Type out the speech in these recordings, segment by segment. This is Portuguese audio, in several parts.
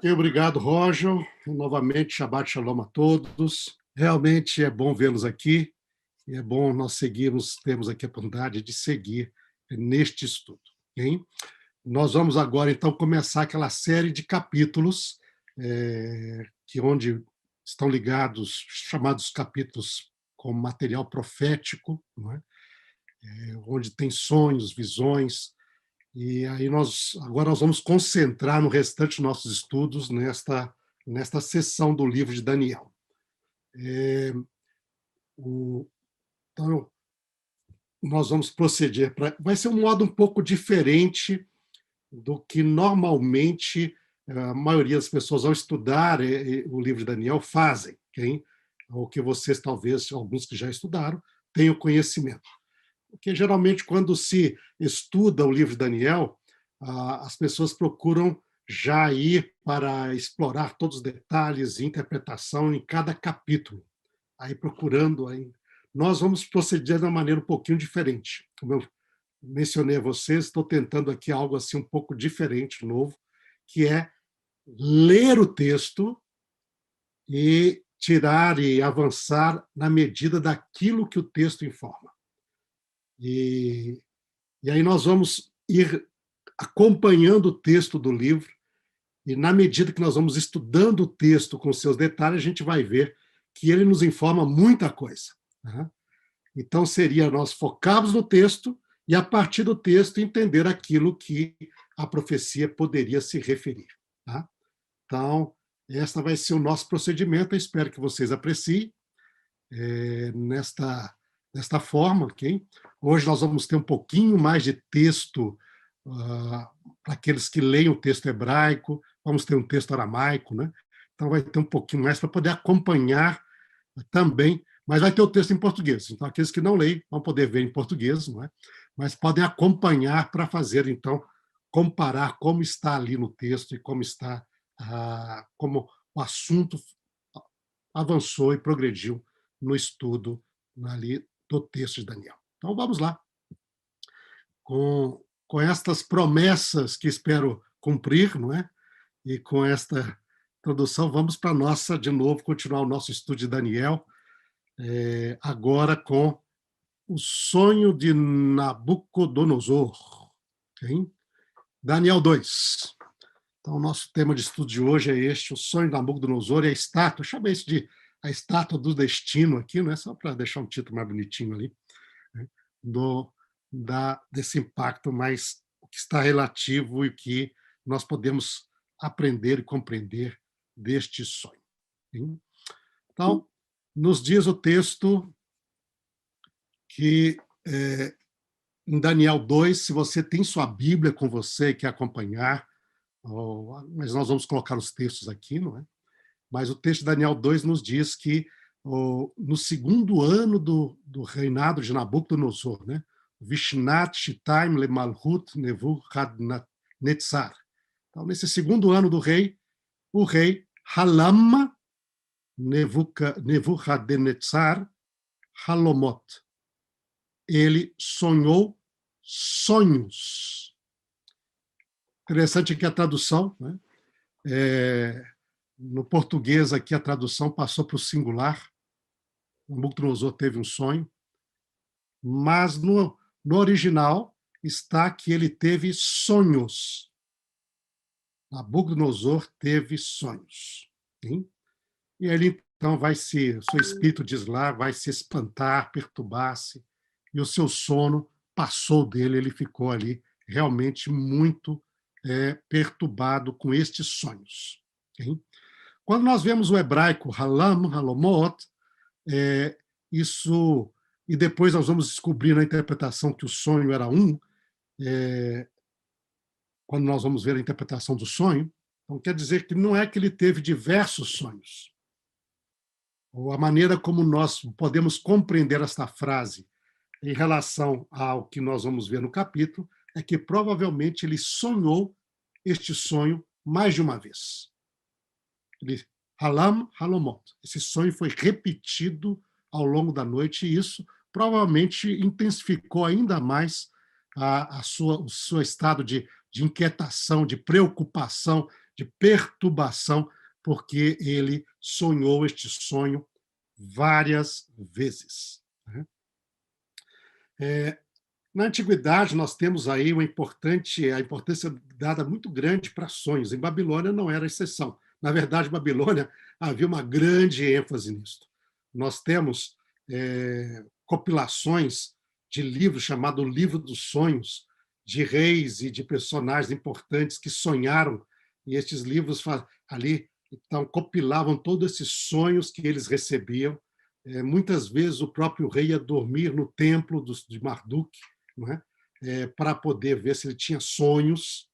Ok, obrigado, Roger. Novamente, Shabbat Shalom a todos. Realmente é bom vê-los aqui e é bom nós termos aqui a oportunidade de seguir neste estudo. Okay? Nós vamos agora, então, começar aquela série de capítulos onde estão ligados, chamados capítulos com material profético, não é? Onde tem sonhos, visões. E aí agora nós vamos concentrar no restante dos nossos estudos nesta sessão do livro de Daniel. Então, nós vamos proceder. Vai ser um modo um pouco diferente do que normalmente a maioria das pessoas, ao estudar o livro de Daniel, fazem. Okay? Ou que vocês, talvez, alguns que já estudaram, tenham conhecimento. Porque, geralmente, quando se estuda o livro de Daniel, as pessoas procuram já ir para explorar todos os detalhes e interpretação em cada capítulo. Aí, procurando... Nós vamos proceder de uma maneira um pouquinho diferente. Como eu mencionei a vocês, estou tentando aqui algo assim um pouco diferente, novo, que é ler o texto e tirar e avançar na medida daquilo que o texto informa. E aí nós vamos ir acompanhando o texto do livro, e na medida que nós vamos estudando o texto com seus detalhes, a gente vai ver que ele nos informa muita coisa. Né? Então, seria nós focarmos no texto e, a partir do texto, entender aquilo que a profecia poderia se referir. Tá? Então, esta vai ser o nosso procedimento. Eu espero que vocês apreciem nesta forma. Okay? Hoje nós vamos ter um pouquinho mais de texto para aqueles que leem o texto hebraico, vamos ter um texto aramaico, né? Então vai ter um pouquinho mais para poder acompanhar também, mas vai ter o texto em português. Então aqueles que não leem vão poder ver em português, não é? Mas podem acompanhar para fazer, então, comparar como está ali no texto e como está, como o assunto avançou e progrediu no estudo ali do texto de Daniel. Então vamos lá. Com estas promessas que espero cumprir, não é? E com esta introdução, vamos para de novo, continuar o nosso estudo de Daniel, agora com o sonho de Nabucodonosor. Okay? Daniel 2. Então, o nosso tema de estudo de hoje é o sonho de Nabucodonosor e a estátua. Eu chamei isso de a estátua do destino aqui, não é só para deixar um título mais bonitinho ali, né? Desse impacto mais que está relativo e que nós podemos aprender e compreender deste sonho. Então, nos diz o texto que em Daniel 2, se você tem sua Bíblia com você e quer acompanhar, mas nós vamos colocar os textos aqui, não é? Mas o texto de Daniel 2 nos diz que no segundo ano do reinado de Nabucodonosor, né? Vishnat Shitaim le Malhut Nebuchadnezzar. Então, nesse segundo ano do rei, o rei Halam Nebuchadnezzar Halomot. Ele sonhou sonhos. Interessante aqui a tradução, né? No português aqui a tradução passou para o singular. Nabucodonosor teve um sonho, mas no original está que ele teve sonhos. Nabucodonosor teve sonhos. Hein? E ele, então, seu espírito diz lá, vai se espantar, perturbar-se, e o seu sono passou dele, ele ficou ali realmente muito perturbado com estes sonhos. Hein? Quando nós vemos o hebraico Halam, Halomot, isso, e depois nós vamos descobrir na interpretação que o sonho era quando nós vamos ver a interpretação do sonho, então quer dizer que não é que ele teve diversos sonhos. Ou a maneira como nós podemos compreender esta frase em relação ao que nós vamos ver no capítulo é que provavelmente ele sonhou este sonho mais de uma vez. Halam, Halomot. Esse sonho foi repetido ao longo da noite e isso provavelmente intensificou ainda mais o seu estado de inquietação, de preocupação, de perturbação, porque ele sonhou este sonho várias vezes. Né? Na antiguidade, nós temos aí a importância dada muito grande para sonhos. Em Babilônia não era exceção. Na verdade, em Babilônia havia uma grande ênfase nisso. Nós temos compilações de livros chamado Livro dos Sonhos, de reis e de personagens importantes que sonharam, e estes livros ali então compilavam todos esses sonhos que eles recebiam. Muitas vezes o próprio rei ia dormir no templo de Marduk, não é? Para poder ver se ele tinha sonhos,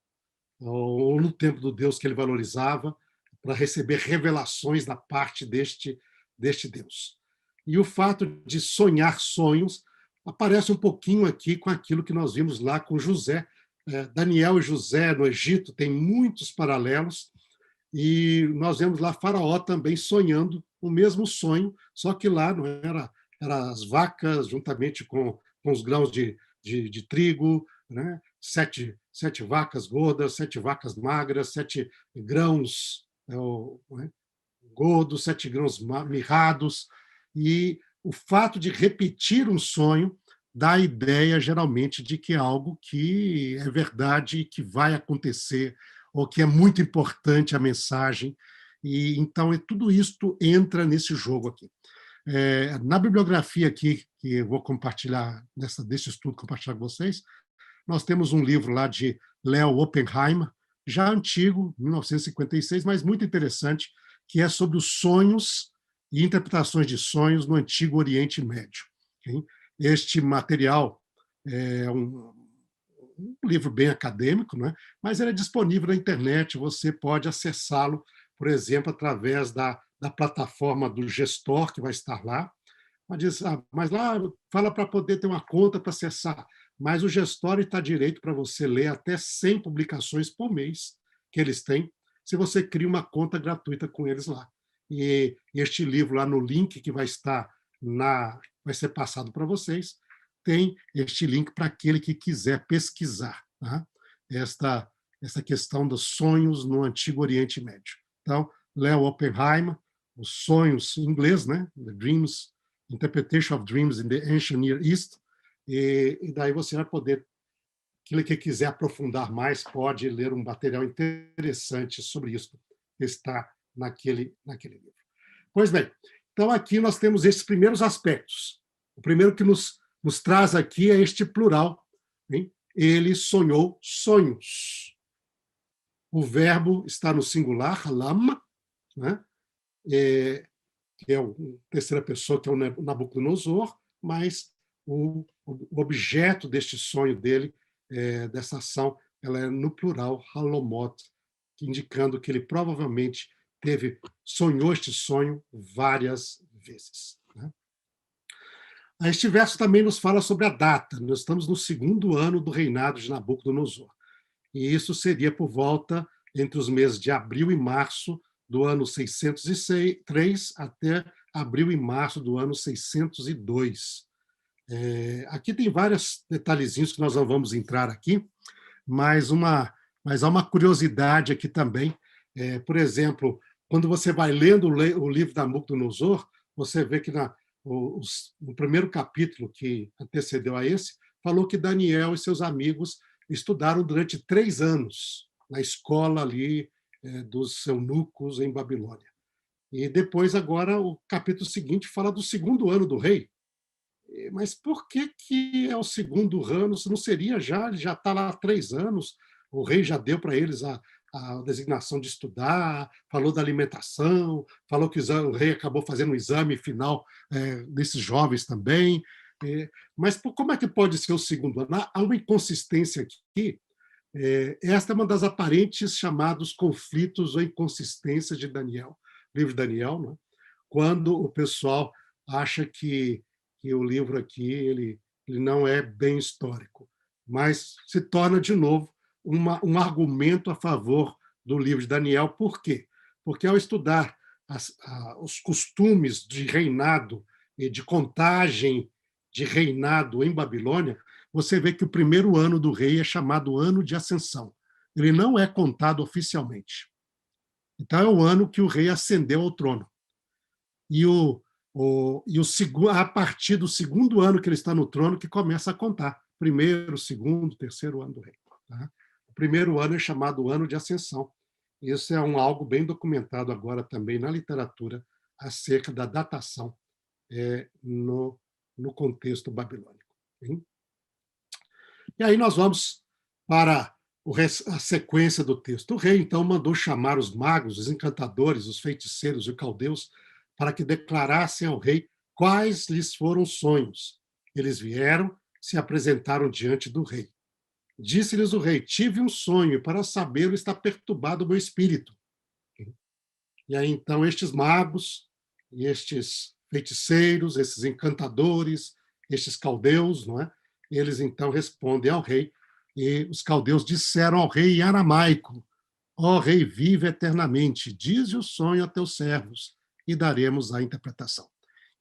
ou no templo do Deus que ele valorizava, para receber revelações da parte deste Deus. E o fato de sonhar sonhos aparece um pouquinho aqui com aquilo que nós vimos lá com José. Daniel e José no Egito tem muitos paralelos, e nós vemos lá Faraó também sonhando o mesmo sonho, só que lá não era as vacas juntamente com os grãos de trigo, né? Sete vacas gordas, 7 vacas magras, 7 grãos né? Gordos, 7 grãos mirrados, e o fato de repetir um sonho dá a ideia, geralmente, de que é algo que é verdade, que vai acontecer, ou que é muito importante a mensagem, e então tudo isso entra nesse jogo aqui. Na bibliografia aqui, que eu vou compartilhar, desse estudo, compartilhar com vocês, nós temos um livro lá de Leo Oppenheimer, já antigo, 1956, mas muito interessante, que é sobre os sonhos e interpretações de sonhos no Antigo Oriente Médio. Okay? Este material é um livro bem acadêmico, né? Mas ele é disponível na internet, você pode acessá-lo, por exemplo, através da plataforma do gestor, que vai estar lá. Mas lá fala para poder ter uma conta para acessar. Mas o gestor está direito para você ler até 100 publicações por mês que eles têm, se você cria uma conta gratuita com eles lá. E este livro lá no link que vai estar vai ser passado para vocês, tem este link para aquele que quiser pesquisar, tá? Esta questão dos sonhos no Antigo Oriente Médio. Então, Leo Oppenheimer, os sonhos em inglês, né? The Dreams, Interpretation of Dreams in the Ancient Near East, e daí você vai poder, aquele que quiser aprofundar mais, pode ler um material interessante sobre isso, que está naquele livro. Pois bem, então aqui nós temos esses primeiros aspectos. O primeiro que nos traz aqui é este plural. Hein? Ele sonhou sonhos. O verbo está no singular, halam, né? Que é a terceira pessoa, que é o Nabucodonosor, mas o objeto deste sonho dele, dessa ação, ela é no plural, halomot, indicando que ele provavelmente sonhou este sonho várias vezes. Né? Este verso também nos fala sobre a data. Nós estamos no 2º ano do reinado de Nabucodonosor. E isso seria por volta entre os meses de abril e março do ano 603 até abril e março do ano 602. Aqui tem vários detalhezinhos que nós não vamos entrar aqui, mas há uma curiosidade aqui também. Por exemplo, quando você vai lendo o livro da Nabucodonosor, você vê que no primeiro capítulo que antecedeu a esse, falou que Daniel e seus amigos estudaram durante 3 anos na escola ali dos eunucos em Babilônia. E depois, agora, o capítulo seguinte fala do 2º ano do rei. Mas por que é o 2º ano? Se não seria já está lá há 3 anos, o rei já deu para eles a designação de estudar, falou da alimentação, falou que o rei acabou fazendo um exame final desses jovens também. Mas como é que pode ser o 2º ano? Há uma inconsistência aqui. Esta é uma das aparentes chamados conflitos ou inconsistências de Daniel, livro de Daniel, né? Quando o pessoal acha que o livro aqui ele não é bem histórico, mas se torna, de novo, um argumento a favor do livro de Daniel. Por quê? Porque, ao estudar os costumes de reinado e de contagem de reinado em Babilônia, você vê que o primeiro ano do rei é chamado ano de ascensão. Ele não é contado oficialmente. Então, é o ano que o rei ascendeu ao trono. E, a partir do segundo ano que ele está no trono, que começa a contar. Primeiro, segundo, terceiro ano do rei. Tá? O primeiro ano é chamado ano de ascensão. Isso é algo bem documentado agora também na literatura acerca da datação no contexto babilônico. Hein? E aí nós vamos para a sequência do texto. O rei, então, mandou chamar os magos, os encantadores, os feiticeiros e os caldeus para que declarassem ao rei quais lhes foram os sonhos. Eles vieram, se apresentaram diante do rei. Disse-lhes o rei: tive um sonho, e para saber está perturbado o meu espírito. E aí, então, estes magos, e estes feiticeiros, esses encantadores, estes caldeus, não é? Eles, então, respondem ao rei, e os caldeus disseram ao rei em aramaico: ó rei, vive eternamente, dize o sonho a teus servos, e daremos a interpretação.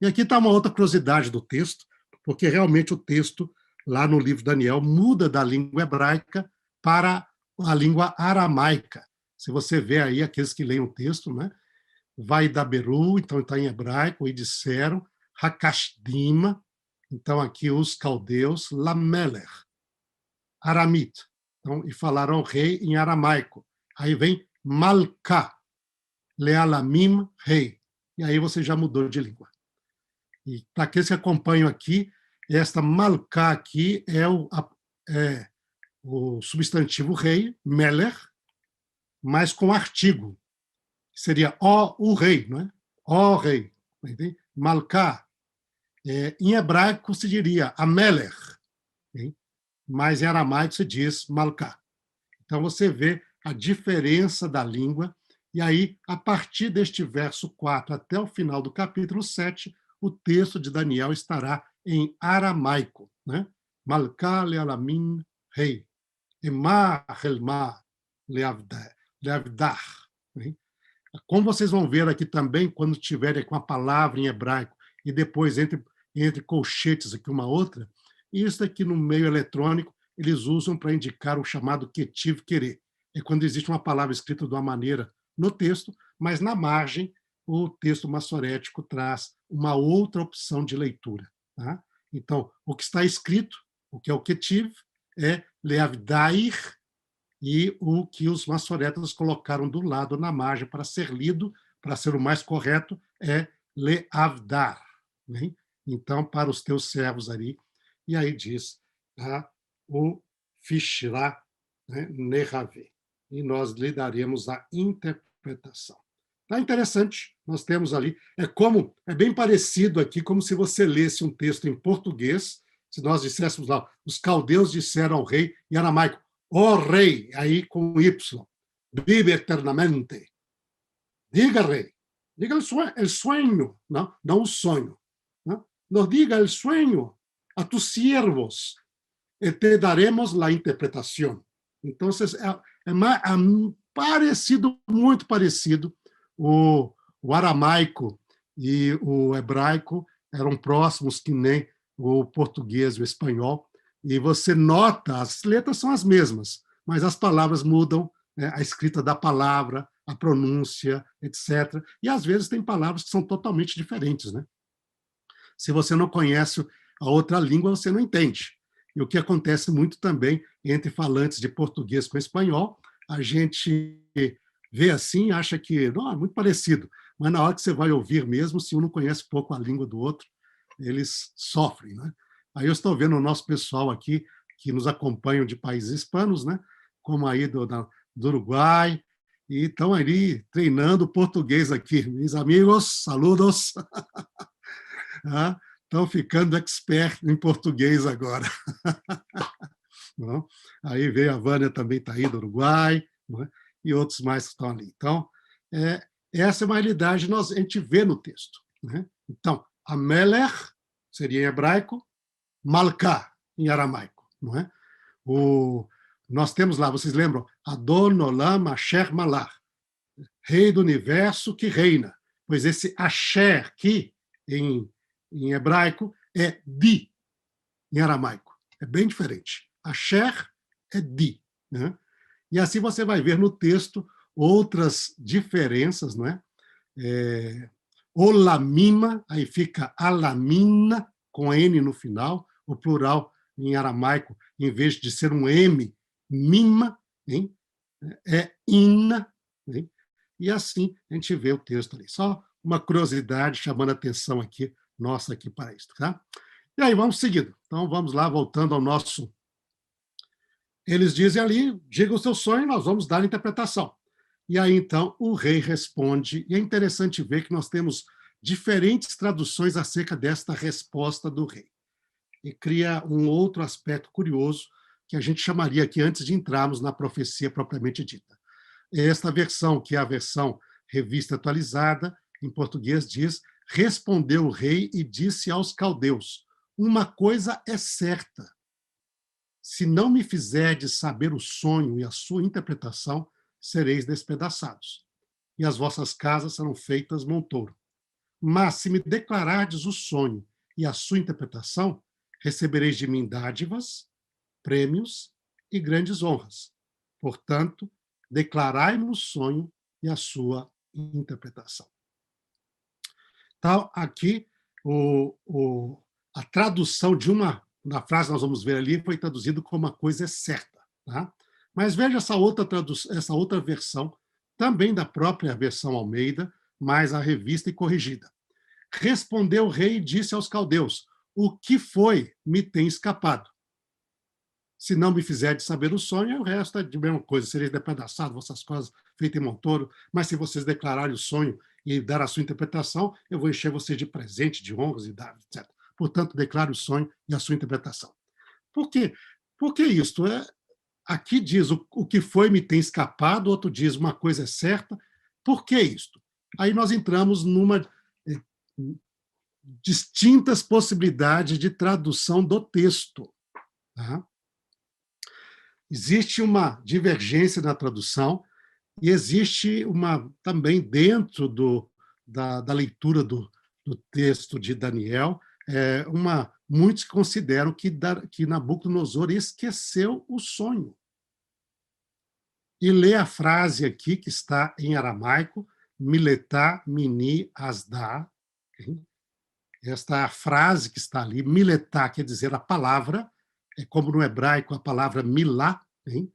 E aqui está uma outra curiosidade do texto, porque realmente o texto, lá no livro de Daniel, muda da língua hebraica para a língua aramaica. Se você vê aí aqueles que leem o texto, né? Vai da Beru, então está em hebraico, e disseram, Hakashdima, então aqui os caldeus, Lameler, Aramit, então, e falaram ao rei em aramaico. Aí vem Malka, Lealamim, rei. E aí você já mudou de língua. E para aqueles que acompanham aqui, esta Malka aqui o substantivo rei, Meler, mas com artigo. Seria o rei, não é? O rei. Malka. Em hebraico se diria Ameler, mas em aramaico se diz Malka. Então você vê a diferença da língua, e aí, a partir deste verso 4 até o final do capítulo 7, o texto de Daniel estará em aramaico, né? Malka lealamin rei, ema helma leavdar. Como vocês vão ver aqui também, quando tiverem com a palavra em hebraico e depois entre colchetes aqui uma outra, isso aqui no meio eletrônico eles usam para indicar o chamado ketiv querer. É quando existe uma palavra escrita de uma maneira no texto, mas na margem o texto massorético traz uma outra opção de leitura. Tá? Então, o que está escrito, o que é o ketiv, é leavdair, e o que os maçoretas colocaram do lado na margem para ser lido, para ser o mais correto, é leavdar. Né? Então, para os teus servos ali, e aí diz o fishra, né, nerave, e nós lhe daremos a interpretação. Tá interessante, nós temos ali, é bem parecido aqui, como se você lesse um texto em português, se nós disséssemos lá, os caldeus disseram ao rei, em aramaico, ó rei, aí com Y, vive eternamente. Diga, rei, diga el sueño, não o sonho. Nos diga el sueño a tus siervos e te daremos la interpretación. Então, parecido, muito parecido, o aramaico e o hebraico eram próximos que nem o português e o espanhol, e você nota, as letras são as mesmas, mas as palavras mudam, né, a escrita da palavra, a pronúncia, etc. E às vezes tem palavras que são totalmente diferentes, né? Se você não conhece a outra língua, você não entende. E o que acontece muito também entre falantes de português com espanhol, a gente vê assim, acha que não, é muito parecido, mas na hora que você vai ouvir mesmo, se um não conhece pouco a língua do outro, eles sofrem, né? Aí eu estou vendo o nosso pessoal aqui, que nos acompanham de países hispanos, né? Como aí do Uruguai, e estão ali treinando português aqui. Meus amigos, saludos! Estão ficando expert em português agora. Não? Aí veio a Vânia, também está aí do Uruguai, não é? E outros mais que estão ali. Então, essa é uma realidade que a gente vê no texto. Né? Então, Ameler seria em hebraico, Malka em aramaico. Não é? Nós temos lá, vocês lembram? Adon Olam Asher Malach, rei do universo que reina. Pois esse Asher, que em hebraico, é Di, em aramaico. É bem diferente. Asher é Di. Né? E assim você vai ver no texto outras diferenças, não é? Olamima, aí fica alamina, com N no final, o plural em aramaico, em vez de ser um M, mima, hein? É ina, hein? E assim a gente vê o texto ali. Só uma curiosidade chamando a atenção aqui, nossa, aqui para isso, tá? E aí, vamos seguindo. Então, vamos lá, voltando ao nosso... Eles dizem ali, diga o seu sonho, nós vamos dar a interpretação. E aí, então, o rei responde, e é interessante ver que nós temos diferentes traduções acerca desta resposta do rei. E cria um outro aspecto curioso, que a gente chamaria aqui, antes de entrarmos na profecia propriamente dita. Esta versão, que é a versão revista atualizada, em português diz, respondeu o rei e disse aos caldeus, uma coisa é certa, se não me fizerdes saber o sonho e a sua interpretação, sereis despedaçados, e as vossas casas serão feitas montouro. Mas se me declarardes o sonho e a sua interpretação, recebereis de mim dádivas, prêmios e grandes honras. Portanto, declarai-me o sonho e a sua interpretação. Então, aqui, a tradução de na frase que nós vamos ver ali, foi traduzido como uma coisa é certa. Tá? Mas veja essa outra versão, também da própria versão Almeida, mas a revista e corrigida. Respondeu o rei e disse aos caldeus, o que foi me tem escapado? Se não me fizerdes saber o sonho, o resto é de mesma coisa, sereis despedaçados, vossas coisas feitas em montouro, mas se vocês declararem o sonho e dar a sua interpretação, eu vou encher vocês de presente, de honras e dados, etc. Portanto, declare o sonho e a sua interpretação. Por quê? Porque isto aqui diz o que foi me tem escapado, outro diz uma coisa é certa. Por que isto? Aí nós entramos numa distintas possibilidades de tradução do texto. Tá? Existe uma divergência na tradução e existe também dentro da leitura do texto de Daniel, muitos consideram que Nabucodonosor esqueceu o sonho. E lê a frase aqui, que está em aramaico, Miletá, Mini, Asdá. Esta frase que está ali, Miletá, quer dizer a palavra, é como no hebraico a palavra milá, hein?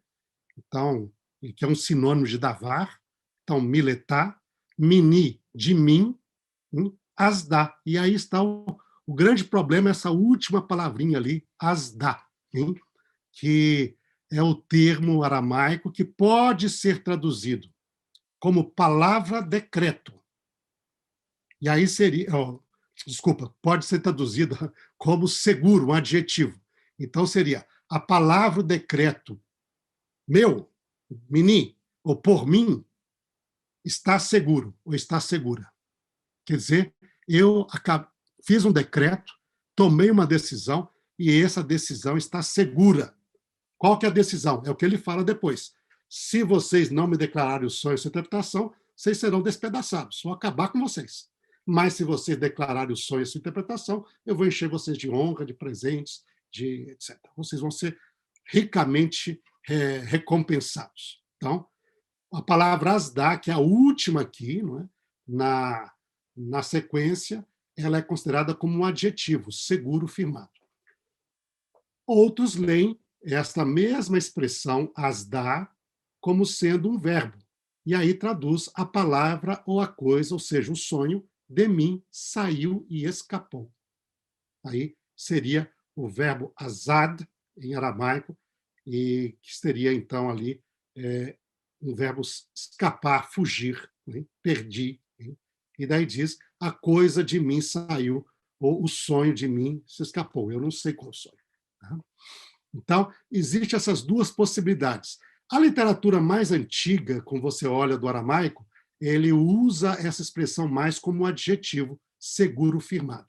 Então, que é um sinônimo de davar. Então, Miletá, Mini, de mim, Asdá. E aí está o grande problema, essa última palavrinha ali, Asdá, hein? Que é o termo aramaico que pode ser traduzido como palavra decreto. E aí seria, pode ser traduzida como seguro, um adjetivo. Então seria a palavra decreto meu, mini, ou por mim, está seguro, ou está segura. Quer dizer, eu fiz um decreto, tomei uma decisão, e essa decisão está segura. Qual que é a decisão? É o que ele fala depois. Se vocês não me declararem o sonho e sua interpretação, vocês serão despedaçados, vou acabar com vocês. Mas se vocês declararem o sonho e sua interpretação, eu vou encher vocês de honra, de presentes, de etc. Vocês vão ser ricamente recompensados. Então, a palavra asdá, que é a última aqui, não é? na sequência, ela é considerada como um adjetivo, seguro, firmado. Outros leem esta mesma expressão, asdá, como sendo um verbo. E aí traduz a palavra ou a coisa, ou seja, o sonho, de mim saiu e escapou. Aí seria o verbo azad, em aramaico, e que seria, então, ali um verbo escapar, fugir, né? Perdi. Né? E daí diz, a coisa de mim saiu, ou o sonho de mim se escapou. Eu não sei qual sonho. Tá? Então, existem essas duas possibilidades. A literatura mais antiga, como você olha do aramaico, ele usa essa expressão mais como adjetivo, seguro, firmado.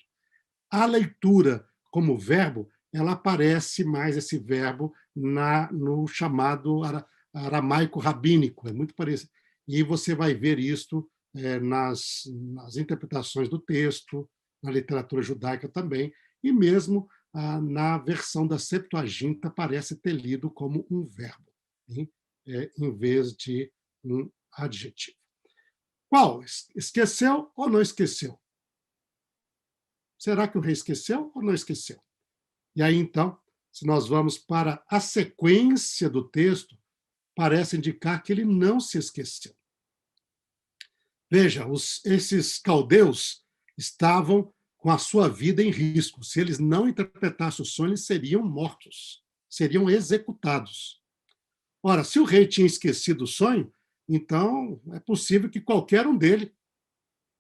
A leitura como verbo, ela aparece mais esse verbo no chamado aramaico rabínico, é muito parecido. E você vai ver isto nas interpretações do texto, na literatura judaica também, e mesmo na versão da Septuaginta parece ter lido como um verbo, hein? Em vez de um adjetivo. Qual? Esqueceu ou não esqueceu? Será que o rei esqueceu ou não esqueceu? E aí, então, se nós vamos para a sequência do texto, parece indicar que ele não se esqueceu. Veja, esses caldeus estavam com a sua vida em risco. Se eles não interpretassem o sonho, eles seriam mortos, seriam executados. Ora, se o rei tinha esquecido o sonho, então é possível que qualquer um dele,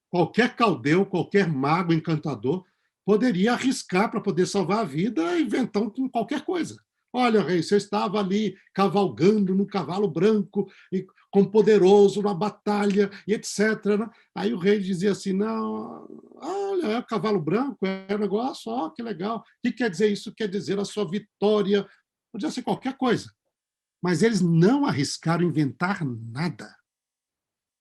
qualquer caldeu, qualquer mago encantador, poderia arriscar para poder salvar a vida, inventando qualquer coisa. Olha, rei, você estava ali cavalgando no cavalo branco, e com poderoso na batalha, e etc. Né? Aí o rei dizia assim: não, olha, é o cavalo branco, é o negócio, ó, que legal. O que quer dizer isso? Quer dizer a sua vitória. Podia ser qualquer coisa. Mas eles não arriscaram inventar nada,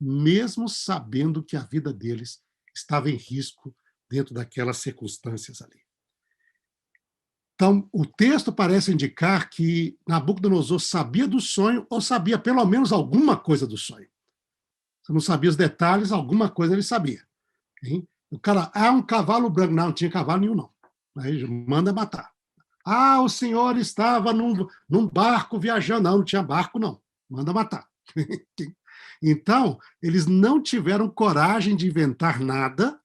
mesmo sabendo que a vida deles estava em risco dentro daquelas circunstâncias ali. Então, o texto parece indicar que Nabucodonosor sabia do sonho ou sabia pelo menos alguma coisa do sonho. Se não sabia os detalhes, alguma coisa ele sabia. Hein? O cara, um cavalo branco. Não tinha cavalo nenhum, não. Aí manda matar. O senhor estava num barco viajando. Não tinha barco, não. Manda matar. Então, eles não tiveram coragem de inventar nada,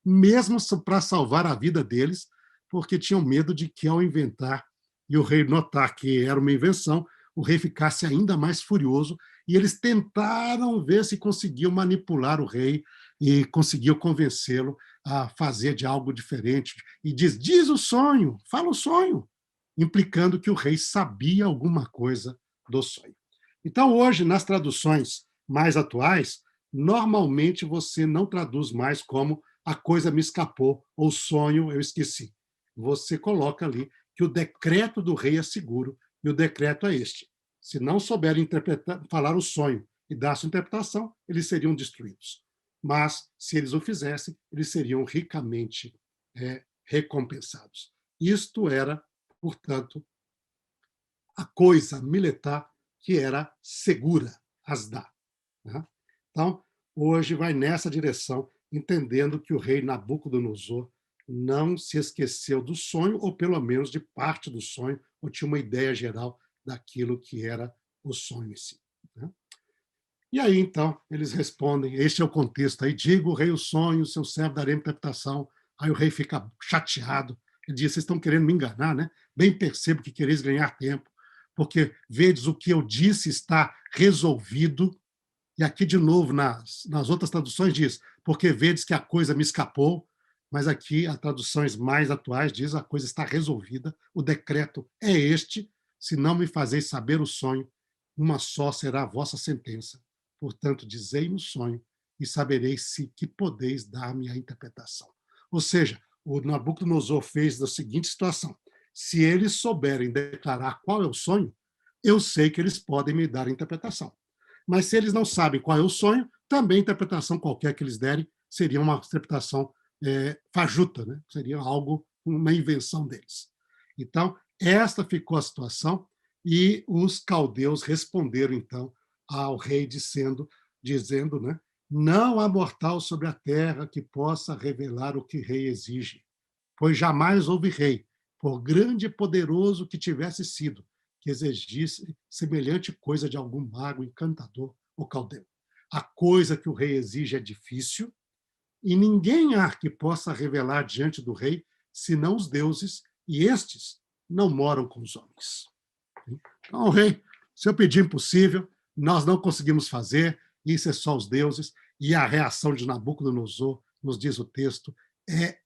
mesmo para salvar a vida deles, porque tinham medo de que, ao inventar e o rei notar que era uma invenção, o rei ficasse ainda mais furioso, e eles tentaram ver se conseguiam manipular o rei e conseguiam convencê-lo a fazer de algo diferente. E diz o sonho, fala o sonho, implicando que o rei sabia alguma coisa do sonho. Então, hoje, nas traduções mais atuais, normalmente você não traduz mais como a coisa me escapou ou sonho eu esqueci. Você coloca ali que o decreto do rei é seguro e o decreto é este. Se não souberem interpretar, falar o sonho e dar sua interpretação, eles seriam destruídos. Mas, se eles o fizessem, eles seriam ricamente recompensados. Isto era, portanto, a coisa militar que era segura, Asdá. Né? Então, hoje vai nessa direção, entendendo que o rei Nabucodonosor não se esqueceu do sonho, ou pelo menos de parte do sonho, ou tinha uma ideia geral daquilo que era o sonho em si. Né? E aí, então, eles respondem, este é o contexto aí, diga o rei o sonho, seu servo dará interpretação. Aí o rei fica chateado, ele diz, vocês estão querendo me enganar, né? Bem percebo que quereis ganhar tempo, porque vedes o que eu disse está resolvido. E aqui, de novo, nas outras traduções diz, porque vedes que a coisa me escapou, mas aqui, as traduções mais atuais diz, a coisa está resolvida, o decreto é este, se não me fazeis saber o sonho, uma só será a vossa sentença. Portanto, dizei-me o sonho e sabereis se que podeis dar-me a interpretação. Ou seja, o Nabucodonosor fez da seguinte situação, se eles souberem declarar qual é o sonho, eu sei que eles podem me dar a interpretação. Mas se eles não sabem qual é o sonho, também a interpretação qualquer que eles derem seria uma interpretação fajuta, né? Seria algo, uma invenção deles. Então, esta ficou a situação, e os caldeus responderam, então, ao rei dizendo, né, não há mortal sobre a terra que possa revelar o que o rei exige, pois jamais houve rei, por grande e poderoso que tivesse sido, que exigisse semelhante coisa de algum mago, encantador ou caldeu. A coisa que o rei exige é difícil, e ninguém há que possa revelar diante do rei, senão os deuses, e estes não moram com os homens. Então, rei, seu pedido impossível, nós não conseguimos fazer, isso é só os deuses, e a reação de Nabucodonosor, nos diz o texto,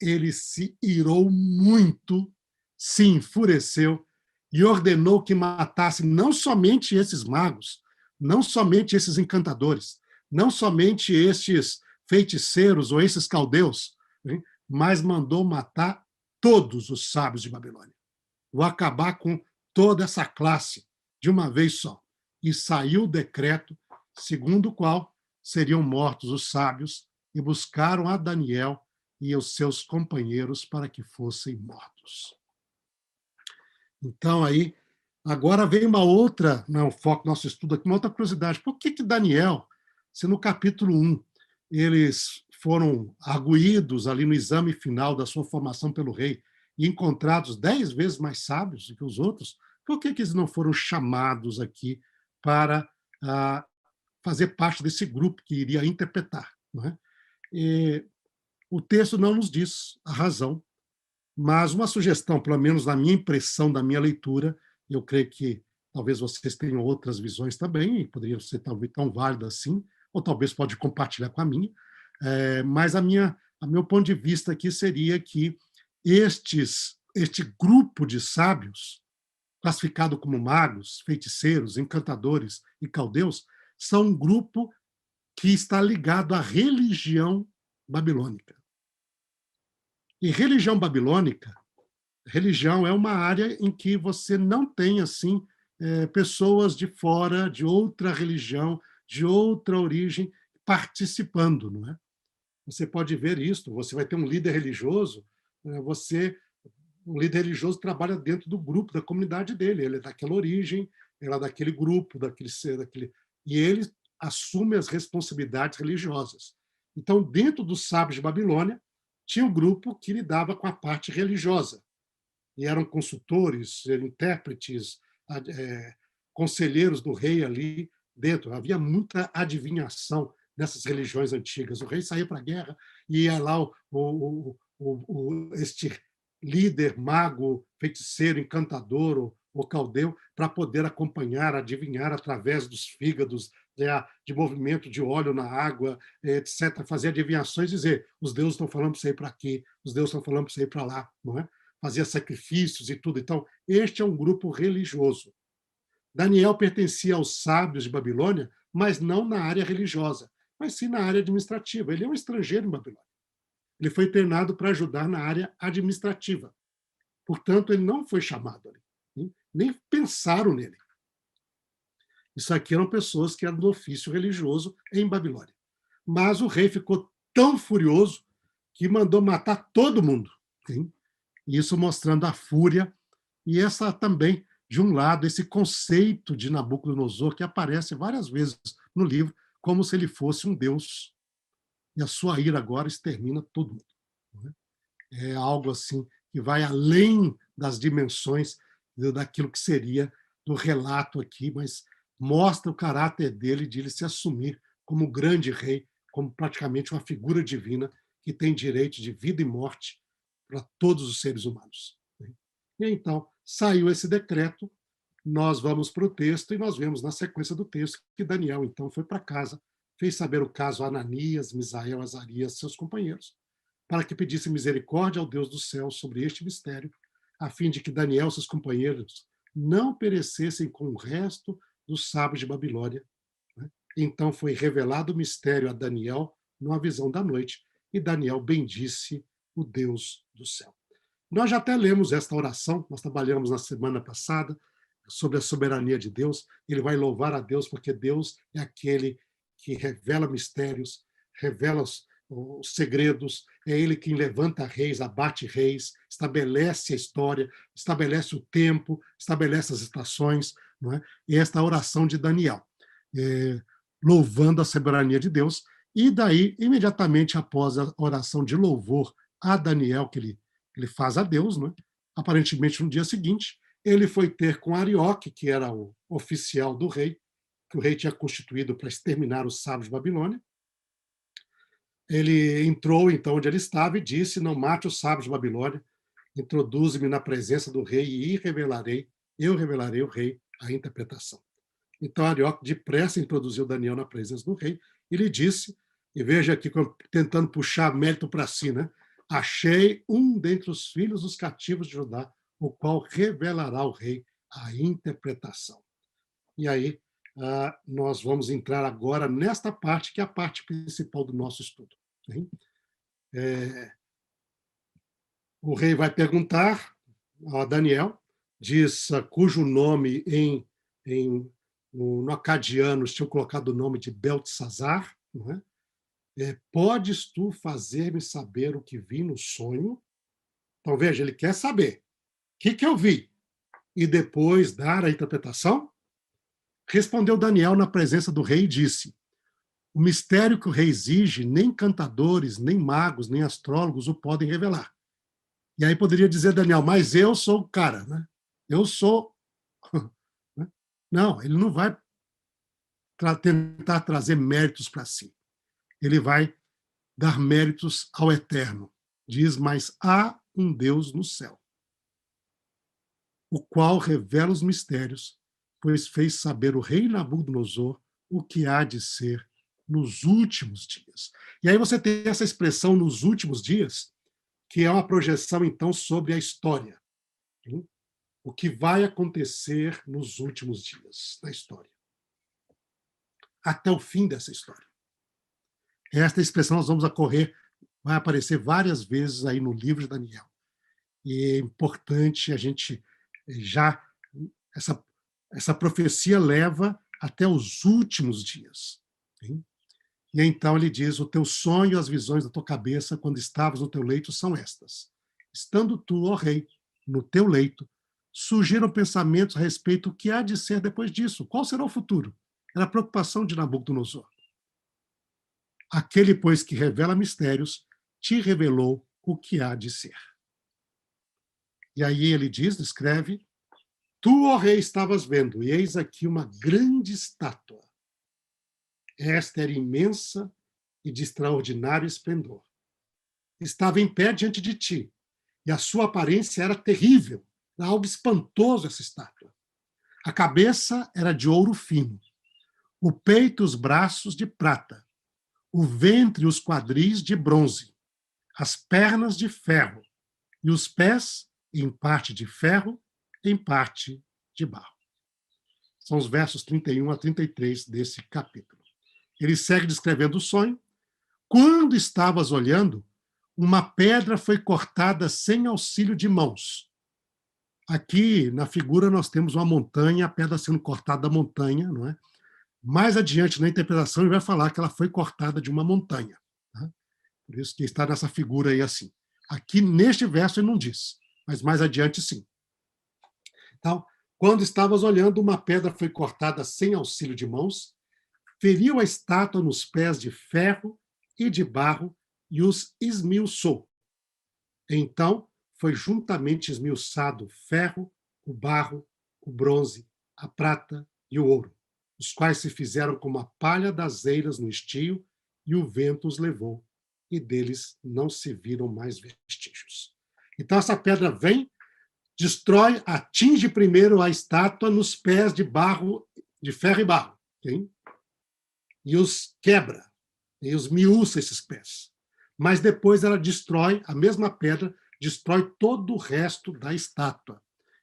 ele se irou muito, se enfureceu e ordenou que matasse não somente esses magos, não somente esses encantadores, não somente estes feiticeiros ou esses caldeus, hein, mas mandou matar todos os sábios de Babilônia. Vou acabar com toda essa classe de uma vez só. E saiu o decreto segundo o qual seriam mortos os sábios, e buscaram a Daniel e os seus companheiros para que fossem mortos. Então, aí, agora vem uma outra, não é o foco do nosso estudo aqui, uma outra curiosidade. Por que Daniel se no capítulo 1 eles foram arguídos ali no exame final da sua formação pelo rei e encontrados 10 vezes mais sábios do que os outros, por que eles não foram chamados aqui para fazer parte desse grupo que iria interpretar? Não é? E o texto não nos diz a razão, mas uma sugestão, pelo menos na minha impressão, da minha leitura, eu creio que talvez vocês tenham outras visões também, e poderiam ser talvez tão válidas assim, ou talvez pode compartilhar com a minha, mas a meu ponto de vista aqui seria que este grupo de sábios, classificado como magos, feiticeiros, encantadores e caldeus, são um grupo que está ligado à religião babilônica. E religião é uma área em que você não tem assim pessoas de fora, de outra religião, de outra origem, participando, não é? Você pode ver isso, você vai ter um líder religioso, o líder religioso trabalha dentro do grupo, da comunidade dele, ele é daquela origem, ele é daquele grupo, e ele assume as responsabilidades religiosas. Então, dentro dos sábios de Babilônia, tinha um grupo que lidava com a parte religiosa, e eram consultores, intérpretes, conselheiros do rei ali dentro. Havia muita adivinhação nessas religiões antigas. O rei saía para a guerra e ia lá este líder, mago, feiticeiro, encantador ou caldeu para poder acompanhar, adivinhar através dos fígados, de movimento de óleo na água, etc., fazer adivinhações e dizer: os deuses estão falando para você ir para aqui, os deuses estão falando para você ir para lá, não é? Fazia sacrifícios e tudo. Então, este é um grupo religioso. Daniel pertencia aos sábios de Babilônia, mas não na área religiosa, mas sim na área administrativa. Ele é um estrangeiro em Babilônia. Ele foi treinado para ajudar na área administrativa. Portanto, ele não foi chamado ali. Nem pensaram nele. Isso aqui eram pessoas que eram do ofício religioso em Babilônia. Mas o rei ficou tão furioso que mandou matar todo mundo. Isso mostrando a fúria e essa também, de um lado, esse conceito de Nabucodonosor que aparece várias vezes no livro, como se ele fosse um deus. E a sua ira agora extermina todo mundo. É algo assim que vai além das dimensões daquilo que seria do relato aqui, mas mostra o caráter dele de ele se assumir como grande rei, como praticamente uma figura divina que tem direito de vida e morte para todos os seres humanos. E então saiu esse decreto, nós vamos para o texto e nós vemos na sequência do texto que Daniel então foi para casa, fez saber o caso a Ananias, Misael, Azarias, seus companheiros, para que pedisse misericórdia ao Deus do céu sobre este mistério, a fim de que Daniel e seus companheiros não perecessem com o resto dos sábios de Babilônia. Então foi revelado o mistério a Daniel numa visão da noite, e Daniel bendisse o Deus do céu. Nós já até lemos esta oração, nós trabalhamos na semana passada sobre a soberania de Deus. Ele vai louvar a Deus porque Deus é aquele que revela mistérios, revela os segredos, é ele quem levanta reis, abate reis, estabelece a história, estabelece o tempo, estabelece as estações, não é? E esta oração de Daniel, louvando a soberania de Deus, e daí, imediatamente após a oração de louvor a Daniel, que ele faz a Deus, não é? Aparentemente no dia seguinte, ele foi ter com Arioque, que era o oficial do rei, que o rei tinha constituído para exterminar os sábios de Babilônia. Ele entrou, então, onde ele estava e disse: não mate os sábios de Babilônia, introduze-me na presença do rei e eu revelarei ao rei a interpretação. Então, Arioque depressa introduziu Daniel na presença do rei e lhe disse, e veja aqui, tentando puxar mérito para si, né? Achei um dentre os filhos dos cativos de Judá, o qual revelará ao rei a interpretação. E aí, nós vamos entrar agora nesta parte, que é a parte principal do nosso estudo. O rei vai perguntar a Daniel, diz cujo nome no acadiano tinham colocado o nome de Beltesazar, não é? Podes tu fazer-me saber o que vi no sonho? Então, veja, ele quer saber o que eu vi e depois dar a interpretação? Respondeu Daniel na presença do rei e disse: O mistério que o rei exige, nem cantadores, nem magos, nem astrólogos o podem revelar. E aí poderia dizer Daniel, mas eu sou o cara, né? Eu sou... Não, ele não vai tentar trazer méritos para si. Ele vai dar méritos ao Eterno. Diz, mas há um Deus no céu, o qual revela os mistérios, pois fez saber o rei Nabucodonosor o que há de ser nos últimos dias. E aí você tem essa expressão nos últimos dias, que é uma projeção, então, sobre a história. O que vai acontecer nos últimos dias da história. Até o fim dessa história. Esta expressão nós vamos vai aparecer várias vezes aí no livro de Daniel. E é importante a gente já... Essa profecia leva até os últimos dias. Hein? E então ele diz, o teu sonho e as visões da tua cabeça quando estavas no teu leito são estas. Estando tu, ó rei, no teu leito, surgiram pensamentos a respeito do que há de ser depois disso. Qual será o futuro? Era a preocupação de Nabucodonosor. Aquele, pois, que revela mistérios, te revelou o que há de ser. E aí ele descreve, tu, ó rei, estavas vendo, e eis aqui uma grande estátua. Esta era imensa e de extraordinário esplendor. Estava em pé diante de ti, e a sua aparência era terrível, era algo espantoso essa estátua. A cabeça era de ouro fino, o peito e os braços de prata, o ventre e os quadris de bronze, as pernas de ferro, e os pés, em parte de ferro, em parte de barro. São os versos 31 a 33 desse capítulo. Ele segue descrevendo o sonho. Quando estavas olhando, uma pedra foi cortada sem auxílio de mãos. Aqui, na figura, nós temos uma montanha, a pedra sendo cortada da montanha, não é? Mais adiante na interpretação, ele vai falar que ela foi cortada de uma montanha. Tá? Por isso que está nessa figura aí assim. Aqui, neste verso, ele não diz, mas mais adiante, sim. Então, quando estavas olhando, uma pedra foi cortada sem auxílio de mãos, feriu a estátua nos pés de ferro e de barro e os esmiuçou. Então, foi juntamente esmiuçado o ferro, o barro, o bronze, a prata e o ouro, os quais se fizeram como a palha das eiras no estio, e o vento os levou, e deles não se viram mais vestígios. Então, essa pedra vem, destrói, atinge primeiro a estátua nos pés de barro, de ferro e barro, okay? E os quebra, e os miúça esses pés. Mas depois ela destrói, a mesma pedra, destrói todo o resto da estátua.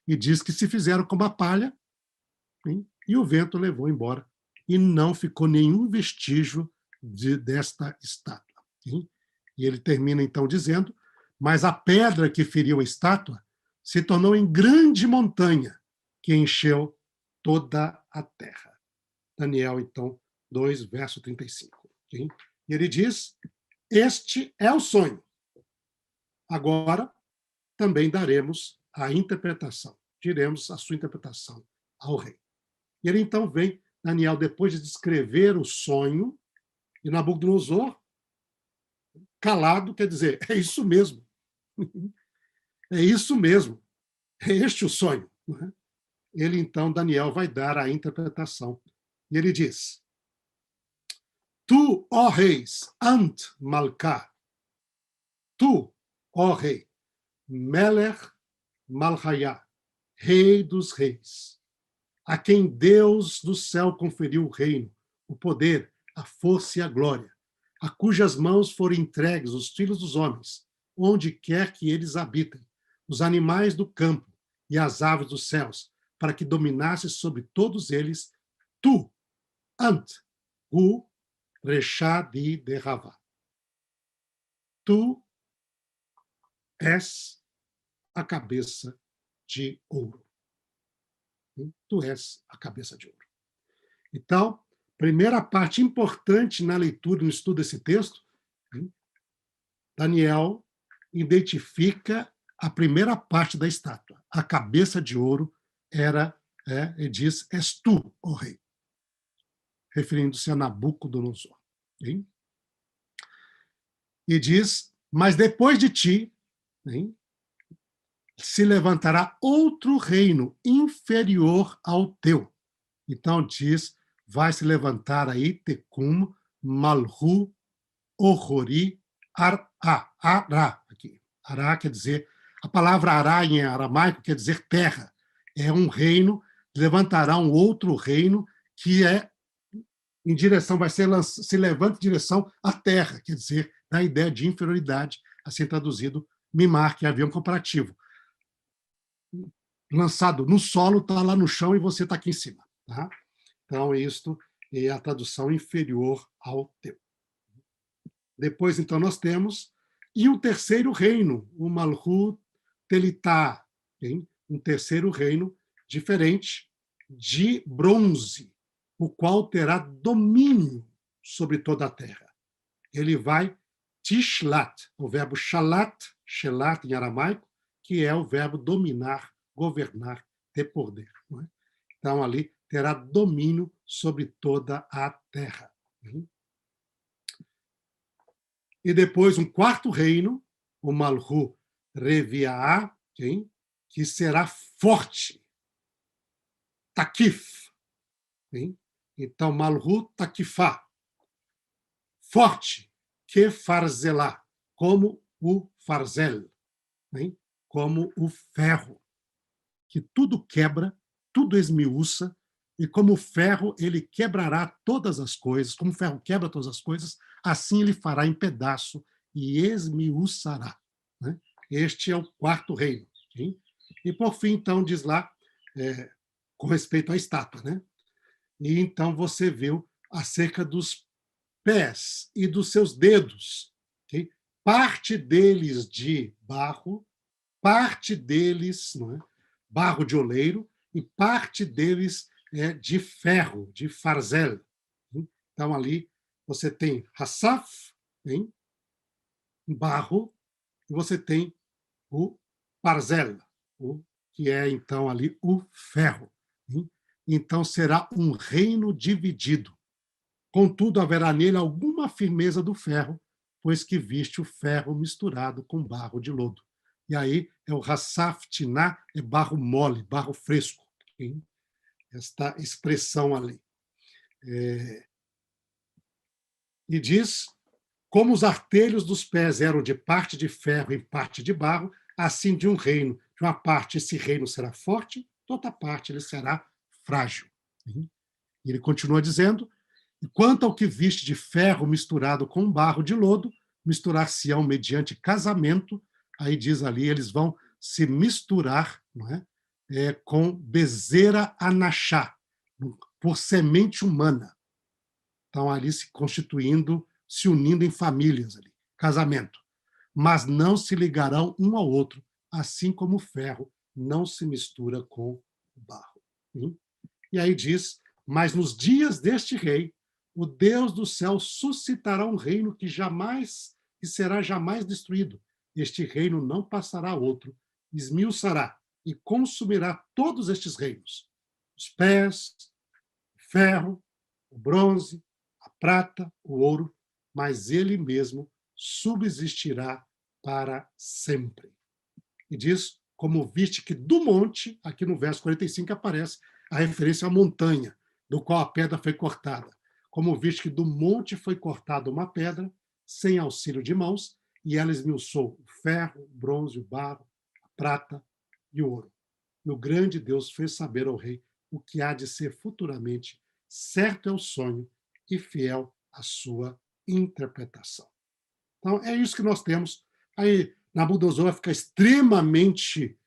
E diz que se fizeram como a palha, hein? E o vento levou embora. E não ficou nenhum vestígio desta estátua. Hein? E ele termina então dizendo, mas a pedra que feriu a estátua se tornou em grande montanha, que encheu toda a terra. Daniel, então, 2, verso 35. Hein? E ele diz, este é o sonho. Agora, também daremos a interpretação. Diremos a sua interpretação ao rei. E ele então vem, Daniel, depois de descrever o sonho, e Nabucodonosor, calado, quer dizer, é isso mesmo. É isso mesmo. É este o sonho. Né? Ele então, Daniel, vai dar a interpretação. E ele diz, tu, ó reis, Ant Malká, tu, ó rei, Melech Malchayá, rei dos reis, a quem Deus do céu conferiu o reino, o poder, a força e a glória, a cujas mãos foram entregues os filhos dos homens, onde quer que eles habitem, os animais do campo e as aves dos céus, para que dominasses sobre todos eles, tu, Ant, Hu, Reshá di Derravá. Tu és a cabeça de ouro. Tu és a cabeça de ouro. Então, primeira parte importante na leitura, no estudo desse texto, Daniel identifica a primeira parte da estátua. A cabeça de ouro ele diz, és tu, ó rei, referindo-se a Nabucodonosor. hein? E diz, mas depois de ti, hein, se levantará outro reino inferior ao teu. Então diz, vai se levantar aí Tecum, Malhu, Ohori, Ará, aqui. Ará quer dizer, a palavra Ará em aramaico quer dizer terra. É um reino, levantará um outro reino que é em direção, se levanta em direção à terra, quer dizer, da ideia de inferioridade, assim traduzido, mimar, que havia um comparativo. Lançado no solo, está lá no chão e você está aqui em cima. Tá? Então, isto é a tradução inferior ao teu. Depois, então, nós temos e o terceiro reino, o Malhut Telitá, um terceiro reino diferente, de bronze, o qual terá domínio sobre toda a terra. Ele vai tishlat, o verbo shalat, shelat em aramaico, que é o verbo dominar, governar, ter poder. Não é? Então, ali terá domínio sobre toda a terra. E depois um quarto reino, o Malhu Reviá, que será forte, Takif. Então, Malhu Takifá, forte, que farzelá, como o farzel, como o ferro, que tudo quebra, tudo esmiuça, e como o ferro, ele quebrará todas as coisas, como o ferro quebra todas as coisas, assim ele fará em pedaço e esmiuçará. Este é o quarto reino. E, por fim, então, diz lá, com respeito à estátua, e então você viu acerca dos pés e dos seus dedos, parte deles de barro, parte deles barro de oleiro e parte deles de ferro, de farzel. Então, ali você tem Hassaf, barro, e você tem o parzel, que é, então, ali o ferro. Então, será um reino dividido. Contudo, haverá nele alguma firmeza do ferro, pois que viste o ferro misturado com barro de lodo. E aí é o Hassaf Tiná, é barro mole, barro fresco. Esta expressão ali. E diz, como os artelhos dos pés eram de parte de ferro e parte de barro, assim de um reino. De uma parte esse reino será forte, de outra parte ele será frágil. E ele continua dizendo, e quanto ao que viste de ferro misturado com barro de lodo, misturar-se-ão mediante casamento, aí diz ali, eles vão se misturar com Bezerra Anachá, por semente humana. Então, ali se constituindo, se unindo em famílias, ali, casamento. Mas não se ligarão um ao outro, assim como o ferro não se mistura com o barro. E aí diz, mas nos dias deste rei, o Deus do céu suscitará um reino que será jamais destruído. Este reino não passará a outro, esmiuçará e consumirá todos estes reinos. Os pés, o ferro, o bronze, a prata, o ouro, mas ele mesmo subsistirá para sempre. E diz, como viste que do monte, aqui no verso 45 aparece a referência à montanha, do qual a pedra foi cortada. Como viste que do monte foi cortada uma pedra, sem auxílio de mãos, e ela esmiuçou o ferro, o bronze, o barro, a prata e o ouro. E o grande Deus fez saber ao rei o que há de ser futuramente. Certo é o sonho e fiel a sua interpretação. Então, é isso que nós temos. Aí, Nabucodonosor fica extremamente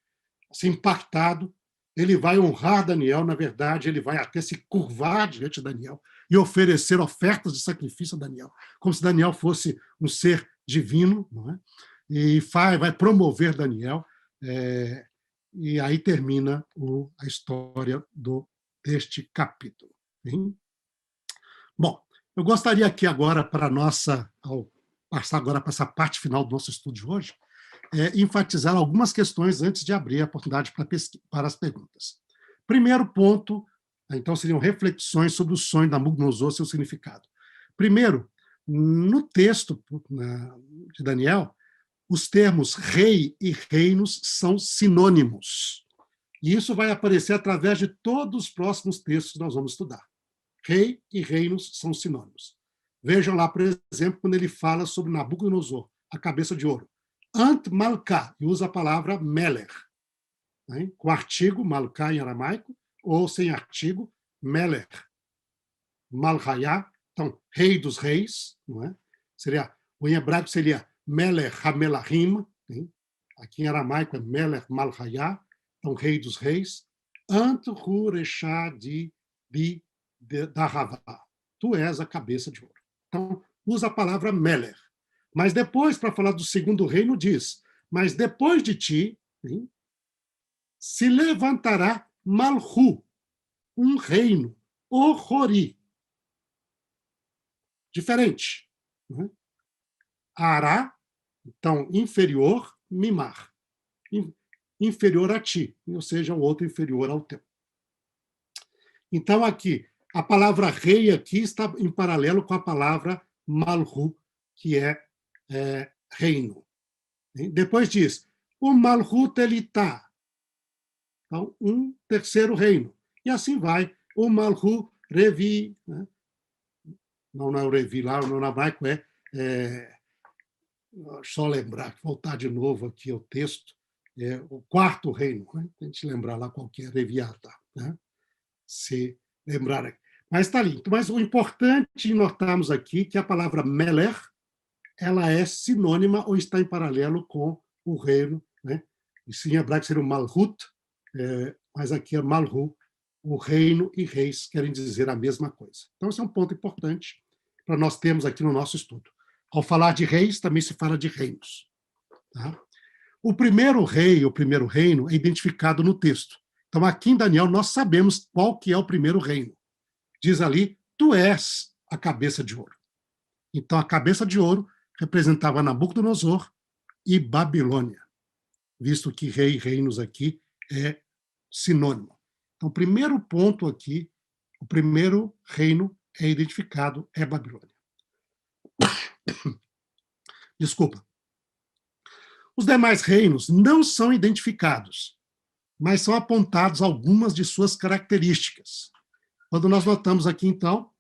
impactado, ele vai honrar Daniel, na verdade, ele vai até se curvar diante de Daniel e oferecer ofertas de sacrifício a Daniel, como se Daniel fosse um ser divino, não é? E vai promover Daniel, e aí termina a história deste capítulo. Hein? Bom, eu gostaria aqui agora, ao passar agora para essa parte final do nosso estudo de hoje, enfatizar algumas questões antes de abrir a oportunidade para as perguntas. Primeiro ponto, então, seriam reflexões sobre o sonho da Nabucodonosor e seu significado. Primeiro, no texto de Daniel, os termos rei e reinos são sinônimos. E isso vai aparecer através de todos os próximos textos que nós vamos estudar. Rei e reinos são sinônimos. Vejam lá, por exemplo, quando ele fala sobre Nabucodonosor, a cabeça de ouro. Ant Malká, e usa a palavra Meler, né? Com artigo, Malká em aramaico, ou sem artigo, Meler. Malhayá, então, rei dos reis, não é? O em hebraico seria Meler Hamelahim, né? Aqui em aramaico é Meler Malhayá, então, rei dos reis. Ant Hureshá de Dahavá. Tu és a cabeça de ouro. Então, usa a palavra Meler. Mas depois, para falar do segundo reino, diz, mas depois de ti, hein, se levantará Malhu, um reino, Ohori, diferente. Né? Ará, então, inferior, Mimar, inferior a ti, ou seja, o outro inferior ao teu. Então, aqui, a palavra rei aqui está em paralelo com a palavra Malhu, que é reino. Depois diz, o Malhut Elitá. Então, um terceiro reino. E assim vai. O Malhu Revi. Né? Não é o Revi lá, o hebraico só lembrar, voltar de novo aqui ao texto, o quarto reino. Né? A gente lembrar lá qual que é Reviata. Né? Se lembrar aqui. Mas está ali. Mas o importante notarmos aqui que a palavra Meler, ela é sinônima ou está em paralelo com o reino, né? Isso em hebraico seria o Malhut, mas aqui é Malhu, o reino e reis querem dizer a mesma coisa. Então, esse é um ponto importante para nós termos aqui no nosso estudo. Ao falar de reis, também se fala de reinos. Tá? O primeiro rei, o primeiro reino, é identificado no texto. Então, aqui em Daniel, nós sabemos qual que é o primeiro reino. Diz ali, tu és a cabeça de ouro. Então, a cabeça de ouro representava Nabucodonosor e Babilônia, visto que rei e reinos aqui é sinônimo. Então, o primeiro ponto aqui, o primeiro reino é identificado, é Babilônia. Desculpa. Os demais reinos não são identificados, mas são apontados algumas de suas características. Quando nós notamos aqui, então,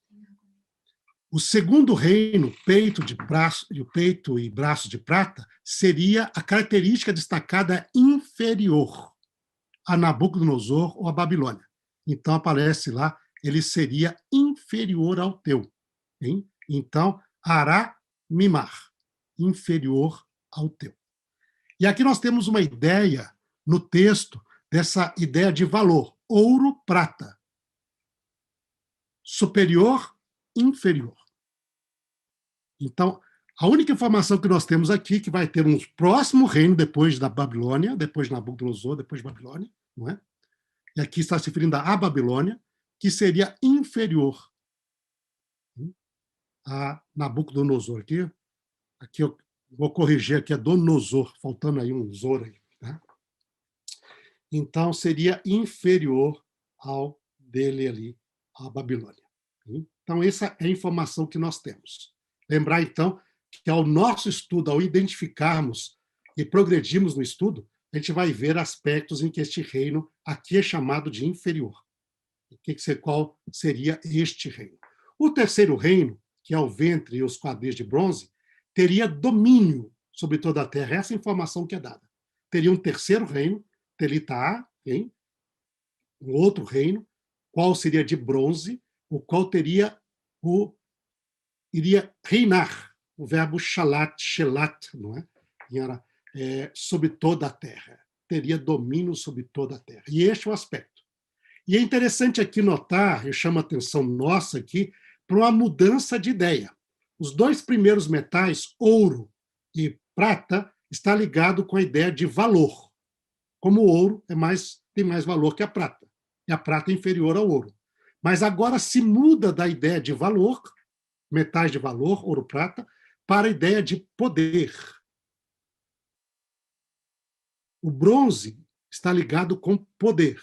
o segundo reino, peito e braço de prata, seria a característica destacada inferior a Nabucodonosor ou a Babilônia. Então, aparece lá, ele seria inferior ao teu. Hein? Então, Ará Mimar, inferior ao teu. E aqui nós temos uma ideia no texto, dessa ideia de valor, ouro, prata. Superior, inferior. Então, a única informação que nós temos aqui, que vai ter um próximo reino depois da Babilônia, depois de Nabucodonosor, depois de Babilônia, não é? E aqui está se referindo à Babilônia, que seria inferior a Nabucodonosor. Aqui eu vou corrigir, aqui é Donosor, faltando aí um Zor aí. Tá? Então, seria inferior ao dele ali, a Babilônia. Então, essa é a informação que nós temos. Lembrar, então, que ao nosso estudo, ao identificarmos e progredirmos no estudo, a gente vai ver aspectos em que este reino aqui é chamado de inferior. Qual seria este reino? O terceiro reino, que é o ventre e os quadris de bronze, teria domínio sobre toda a terra. Essa é a informação que é dada. Teria um terceiro reino, Telitá, um outro reino, qual seria de bronze, o qual iria reinar, o verbo shalat, shelat, não é? Sobre toda a terra. Teria domínio sobre toda a terra. E este é o aspecto. E é interessante aqui notar, eu chamo a atenção nossa aqui, para uma mudança de ideia. Os dois primeiros metais, ouro e prata, está ligado com a ideia de valor. Como o ouro tem mais valor que a prata. E a prata é inferior ao ouro. Mas agora se muda da ideia de valor, metais de valor, ouro, prata, para a ideia de poder. O bronze está ligado com poder.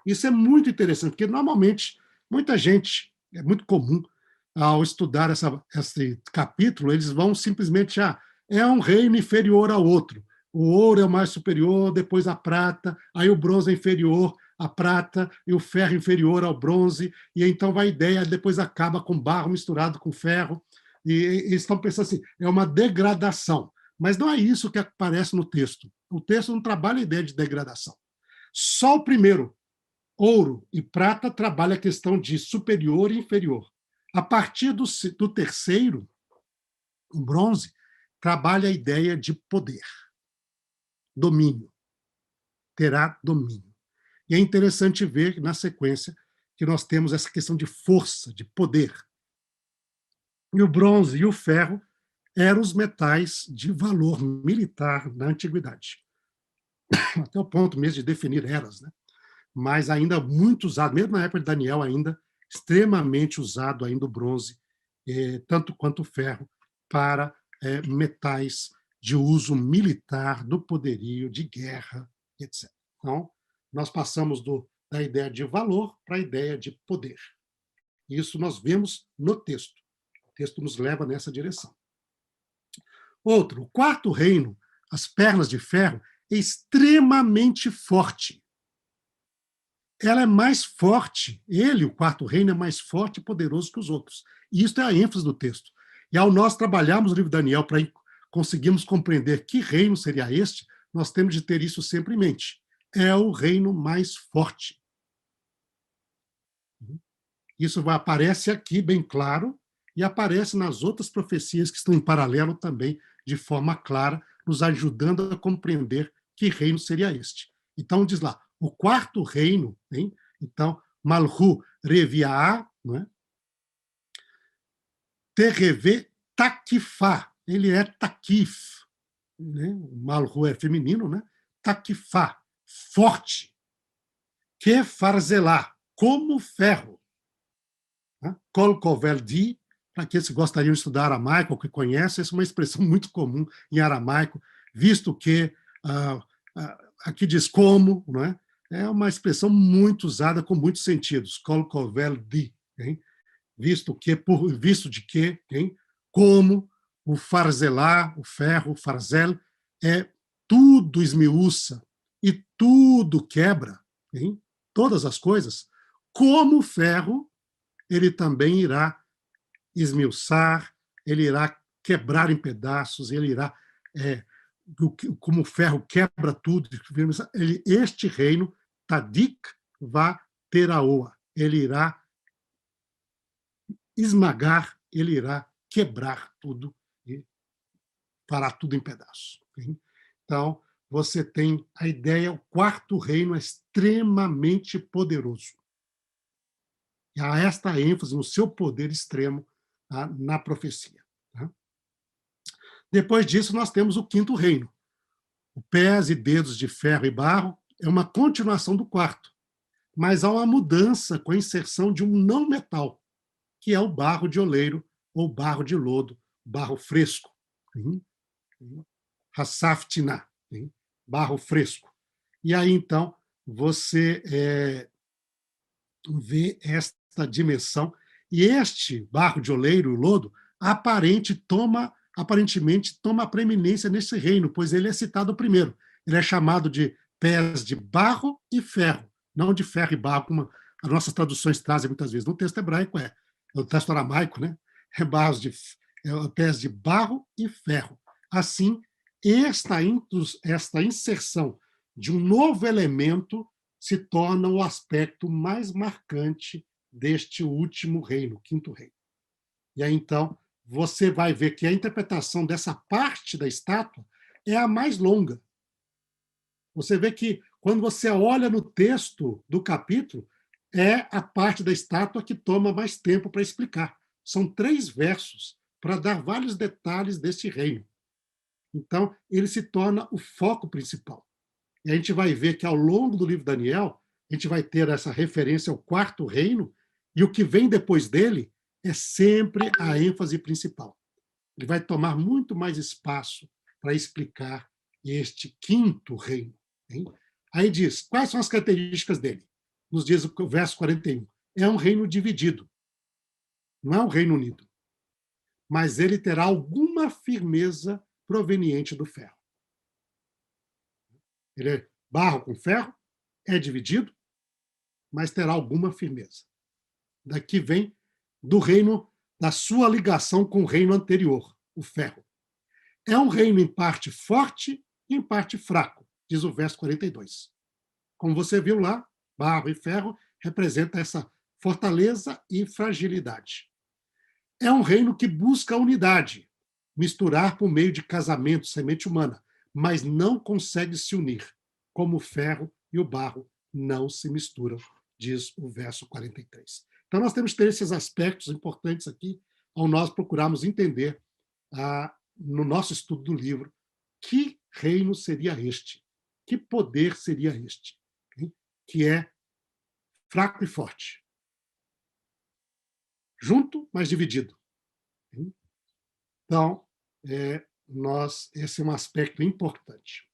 Isso é muito interessante, porque normalmente muita gente, é muito comum, ao estudar esse capítulo, eles vão simplesmente, é um reino inferior ao outro. O ouro é o mais superior, depois a prata, aí o bronze é inferior à prata e o ferro inferior ao bronze, e então vai a ideia, depois acaba com barro misturado com ferro, e eles estão pensando assim, é uma degradação. Mas não é isso que aparece no texto. O texto não trabalha a ideia de degradação. Só o primeiro, ouro e prata, trabalha a questão de superior e inferior. A partir do terceiro, o bronze, trabalha a ideia de poder, domínio, terá domínio. E é interessante ver, na sequência, que nós temos essa questão de força, de poder. E o bronze e o ferro eram os metais de valor militar na antiguidade, até o ponto mesmo de definir eras, né? Mas ainda muito usado, mesmo na época de Daniel ainda, extremamente usado ainda o bronze, tanto quanto o ferro, para metais de uso militar, do poderio, de guerra, etc. Então, nós passamos da ideia de valor para a ideia de poder. Isso nós vemos no texto. O texto nos leva nessa direção. Outro, o quarto reino, as pernas de ferro, é extremamente forte. Ela é mais forte, ele, o quarto reino, é mais forte e poderoso que os outros. E isso é a ênfase do texto. E ao nós trabalharmos o livro de Daniel para conseguirmos compreender que reino seria este, nós temos de ter isso sempre em mente. É o reino mais forte. Isso aparece aqui bem claro e aparece nas outras profecias que estão em paralelo também, de forma clara, nos ajudando a compreender que reino seria este. Então, diz lá, o quarto reino, hein? Então, Malhu Reviá, né? Tereve Takifá, ele é Takif, né? Malhu é feminino, né? Takifá, forte, que farzelá, como ferro. Kol kovel di, para aqueles que gostariam de estudar aramaico ou que conhecem, essa é uma expressão muito comum em aramaico, visto que aqui diz como, não é? É uma expressão muito usada com muitos sentidos. Kol kovel di, hein? Visto de que, hein? Como o farzelá, o ferro, o farzel, tudo esmiuça e tudo quebra, hein? Todas as coisas, como o ferro, ele também irá esmiuçar, ele irá quebrar em pedaços, ele irá, como o ferro quebra tudo, este reino, Tadik va teraoa, ele irá esmagar, ele irá quebrar tudo e parar tudo em pedaços. Então, você tem a ideia, o quarto reino é extremamente poderoso. E há esta ênfase no seu poder extremo, tá, na profecia. Tá? Depois disso, nós temos o quinto reino. O pés e dedos de ferro e barro é uma continuação do quarto, mas há uma mudança com a inserção de um não metal, que é o barro de oleiro ou barro de lodo, barro fresco. Hassaftina, barro fresco. E aí, então, você vê esta dimensão. E este barro de oleiro, o lodo, aparentemente toma a preeminência nesse reino, pois ele é citado primeiro. Ele é chamado de pés de barro e ferro, não de ferro e barro, como as nossas traduções trazem muitas vezes. No texto hebraico o texto aramaico, né? Pés de barro e ferro. Assim, esta inserção de um novo elemento se torna o aspecto mais marcante deste último reino, o quinto reino. E aí, então, você vai ver que a interpretação dessa parte da estátua é a mais longa. Você vê que, quando você olha no texto do capítulo, é a parte da estátua que toma mais tempo para explicar. São 3 versos para dar vários detalhes deste reino. Então, ele se torna o foco principal. E a gente vai ver que, ao longo do livro de Daniel, a gente vai ter essa referência ao quarto reino, e o que vem depois dele é sempre a ênfase principal. Ele vai tomar muito mais espaço para explicar este quinto reino. Hein? Aí diz, quais são as características dele? Nos diz o verso 41. É um reino dividido. não é o Reino Unido, mas ele terá alguma firmeza proveniente do ferro. Ele é barro com ferro, é dividido, mas terá alguma firmeza. Daqui vem do reino, da sua ligação com o reino anterior, o ferro. É um reino em parte forte e em parte fraco, diz o verso 42. Como você viu lá, barro e ferro representa essa fortaleza e fragilidade. É um reino que busca a unidade, misturar por meio de casamento, semente humana, mas não consegue se unir, como o ferro e o barro não se misturam, diz o verso 43. Então, nós temos que ter esses aspectos importantes aqui, ao nós procurarmos entender, no nosso estudo do livro, que reino seria este? Que poder seria este? Que é fraco e forte. Junto, mas dividido. Então, esse é um aspecto importante.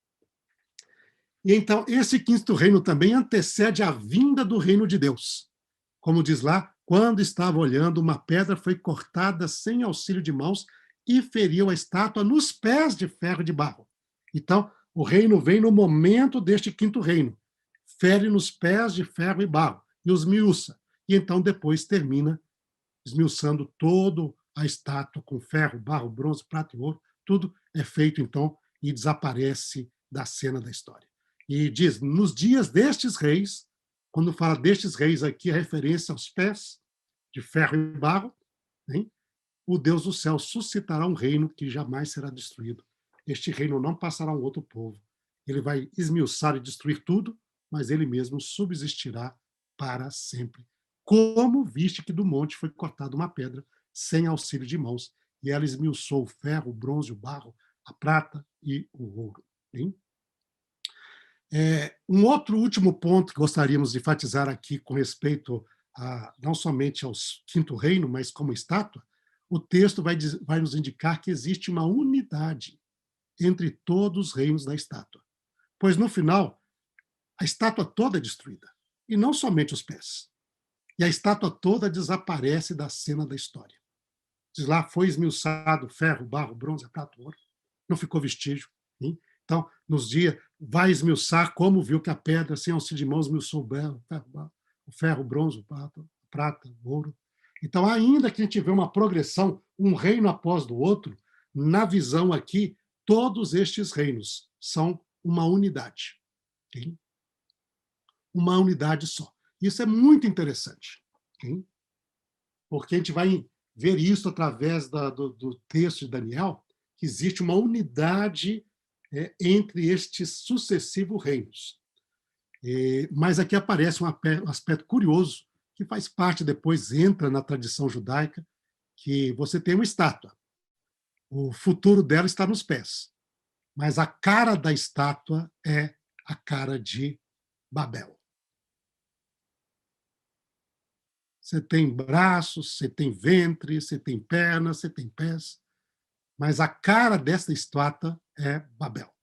E então, esse quinto reino também antecede a vinda do reino de Deus. Como diz lá, quando estava olhando, uma pedra foi cortada sem auxílio de mãos e feriu a estátua nos pés de ferro e de barro. Então, o reino vem no momento deste quinto reino, fere nos pés de ferro e barro e os esmiuça. E então depois termina esmiuçando toda a estátua com ferro, barro, bronze, prata e ouro. Tudo é feito então e desaparece da cena da história. E diz, nos dias destes reis, quando fala destes reis aqui, a referência aos pés de ferro e barro, hein? O Deus do céu suscitará um reino que jamais será destruído. Este reino não passará a um outro povo. Ele vai esmiuçar e destruir tudo, mas ele mesmo subsistirá para sempre. Como viste que do monte foi cortada uma pedra sem auxílio de mãos, e ela esmiuçou o ferro, o bronze, o barro, a prata e o ouro. Hein? Um outro último ponto que gostaríamos de enfatizar aqui com respeito não somente ao quinto reino, mas como estátua, o texto vai nos indicar que existe uma unidade entre todos os reinos da estátua. Pois, no final, a estátua toda é destruída, e não somente os pés. E a estátua toda desaparece da cena da história. Diz lá, foi esmiuçado ferro, barro, bronze, prata, ouro. Não ficou vestígio. Hein? Então, nos dias, vai esmiuçar como viu que a pedra, sem auxílio de mãos, esmiuçou o ferro, o bronze, a prata, o ouro. Então, ainda que a gente vê uma progressão, um reino após do outro, na visão aqui, todos estes reinos são uma unidade. Okay? Uma unidade só. Isso é muito interessante. Okay? Porque a gente vai ver isso através do texto de Daniel, que existe uma unidade entre estes sucessivos reinos. Mas aqui aparece um aspecto curioso, que faz parte, depois entra na tradição judaica, que você tem uma estátua. O futuro dela está nos pés. Mas a cara da estátua é a cara de Babel. Você tem braços, você tem ventre, você tem pernas, você tem pés, mas a cara dessa estátua é Babel,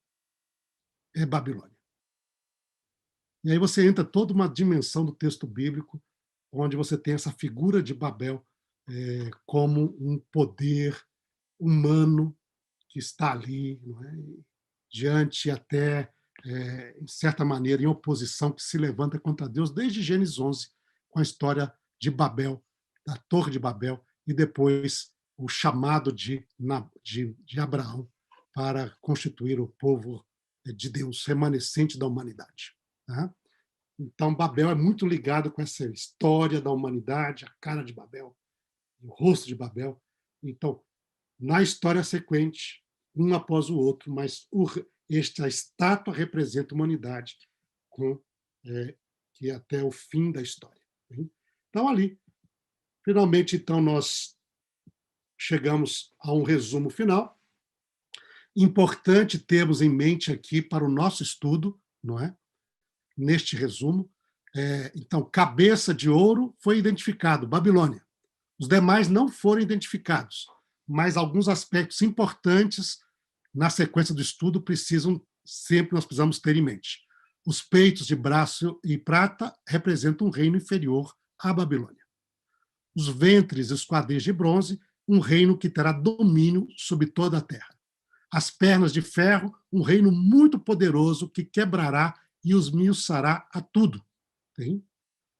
é Babilônia. E aí você entra toda uma dimensão do texto bíblico, onde você tem essa figura de Babel como um poder humano que está ali, não é? Diante até, em certa maneira, em oposição, que se levanta contra Deus, desde Gênesis 11, com a história de Babel, da Torre de Babel, e depois o chamado de Abraão para constituir o povo de Deus, remanescente da humanidade. Tá? Então, Babel é muito ligado com essa história da humanidade, a cara de Babel, o rosto de Babel. Então, na história sequente, um após o outro, mas esta estátua representa a humanidade que até o fim da história. Então, ali, finalmente, então, nós chegamos a um resumo final. Importante termos em mente aqui para o nosso estudo, não é? Neste resumo. Então, cabeça de ouro foi identificado, Babilônia. Os demais não foram identificados, mas alguns aspectos importantes na sequência do estudo nós precisamos ter em mente. Os peitos de braço e prata representam um reino inferior à Babilônia. os ventres e os quadris de bronze, um reino que terá domínio sobre toda a terra. As pernas de ferro, um reino muito poderoso que quebrará e os esmiuçará a tudo. Tem?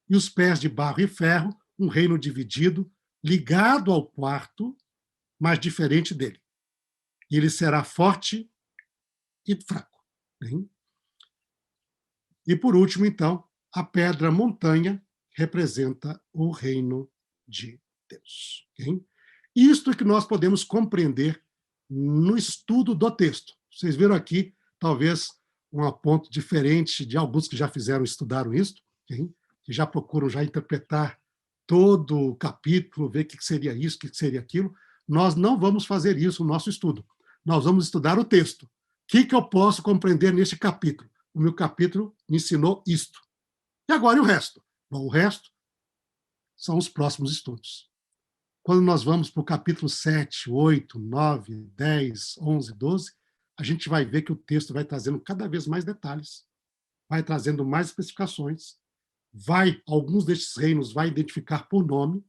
E os pés de barro e ferro, um reino dividido, ligado ao quarto, mas diferente dele. E ele será forte e fraco. Tem? E por último, então, a pedra montanha representa o reino de Deus. Okay? Isto é que nós podemos compreender no estudo do texto. Vocês viram aqui, talvez, um ponto diferente de alguns que já estudaram isso, okay? Que já procuram já interpretar todo o capítulo, ver o que seria isso, o que seria aquilo. Nós não vamos fazer isso no nosso estudo. Nós vamos estudar o texto. O que eu posso compreender neste capítulo? O meu capítulo me ensinou isto. E agora e o resto? Bom, o resto são os próximos estudos. Quando nós vamos para o capítulo 7, 8, 9, 10, 11, 12, a gente vai ver que o texto vai trazendo cada vez mais detalhes, vai trazendo mais especificações, alguns destes reinos vai identificar por nome,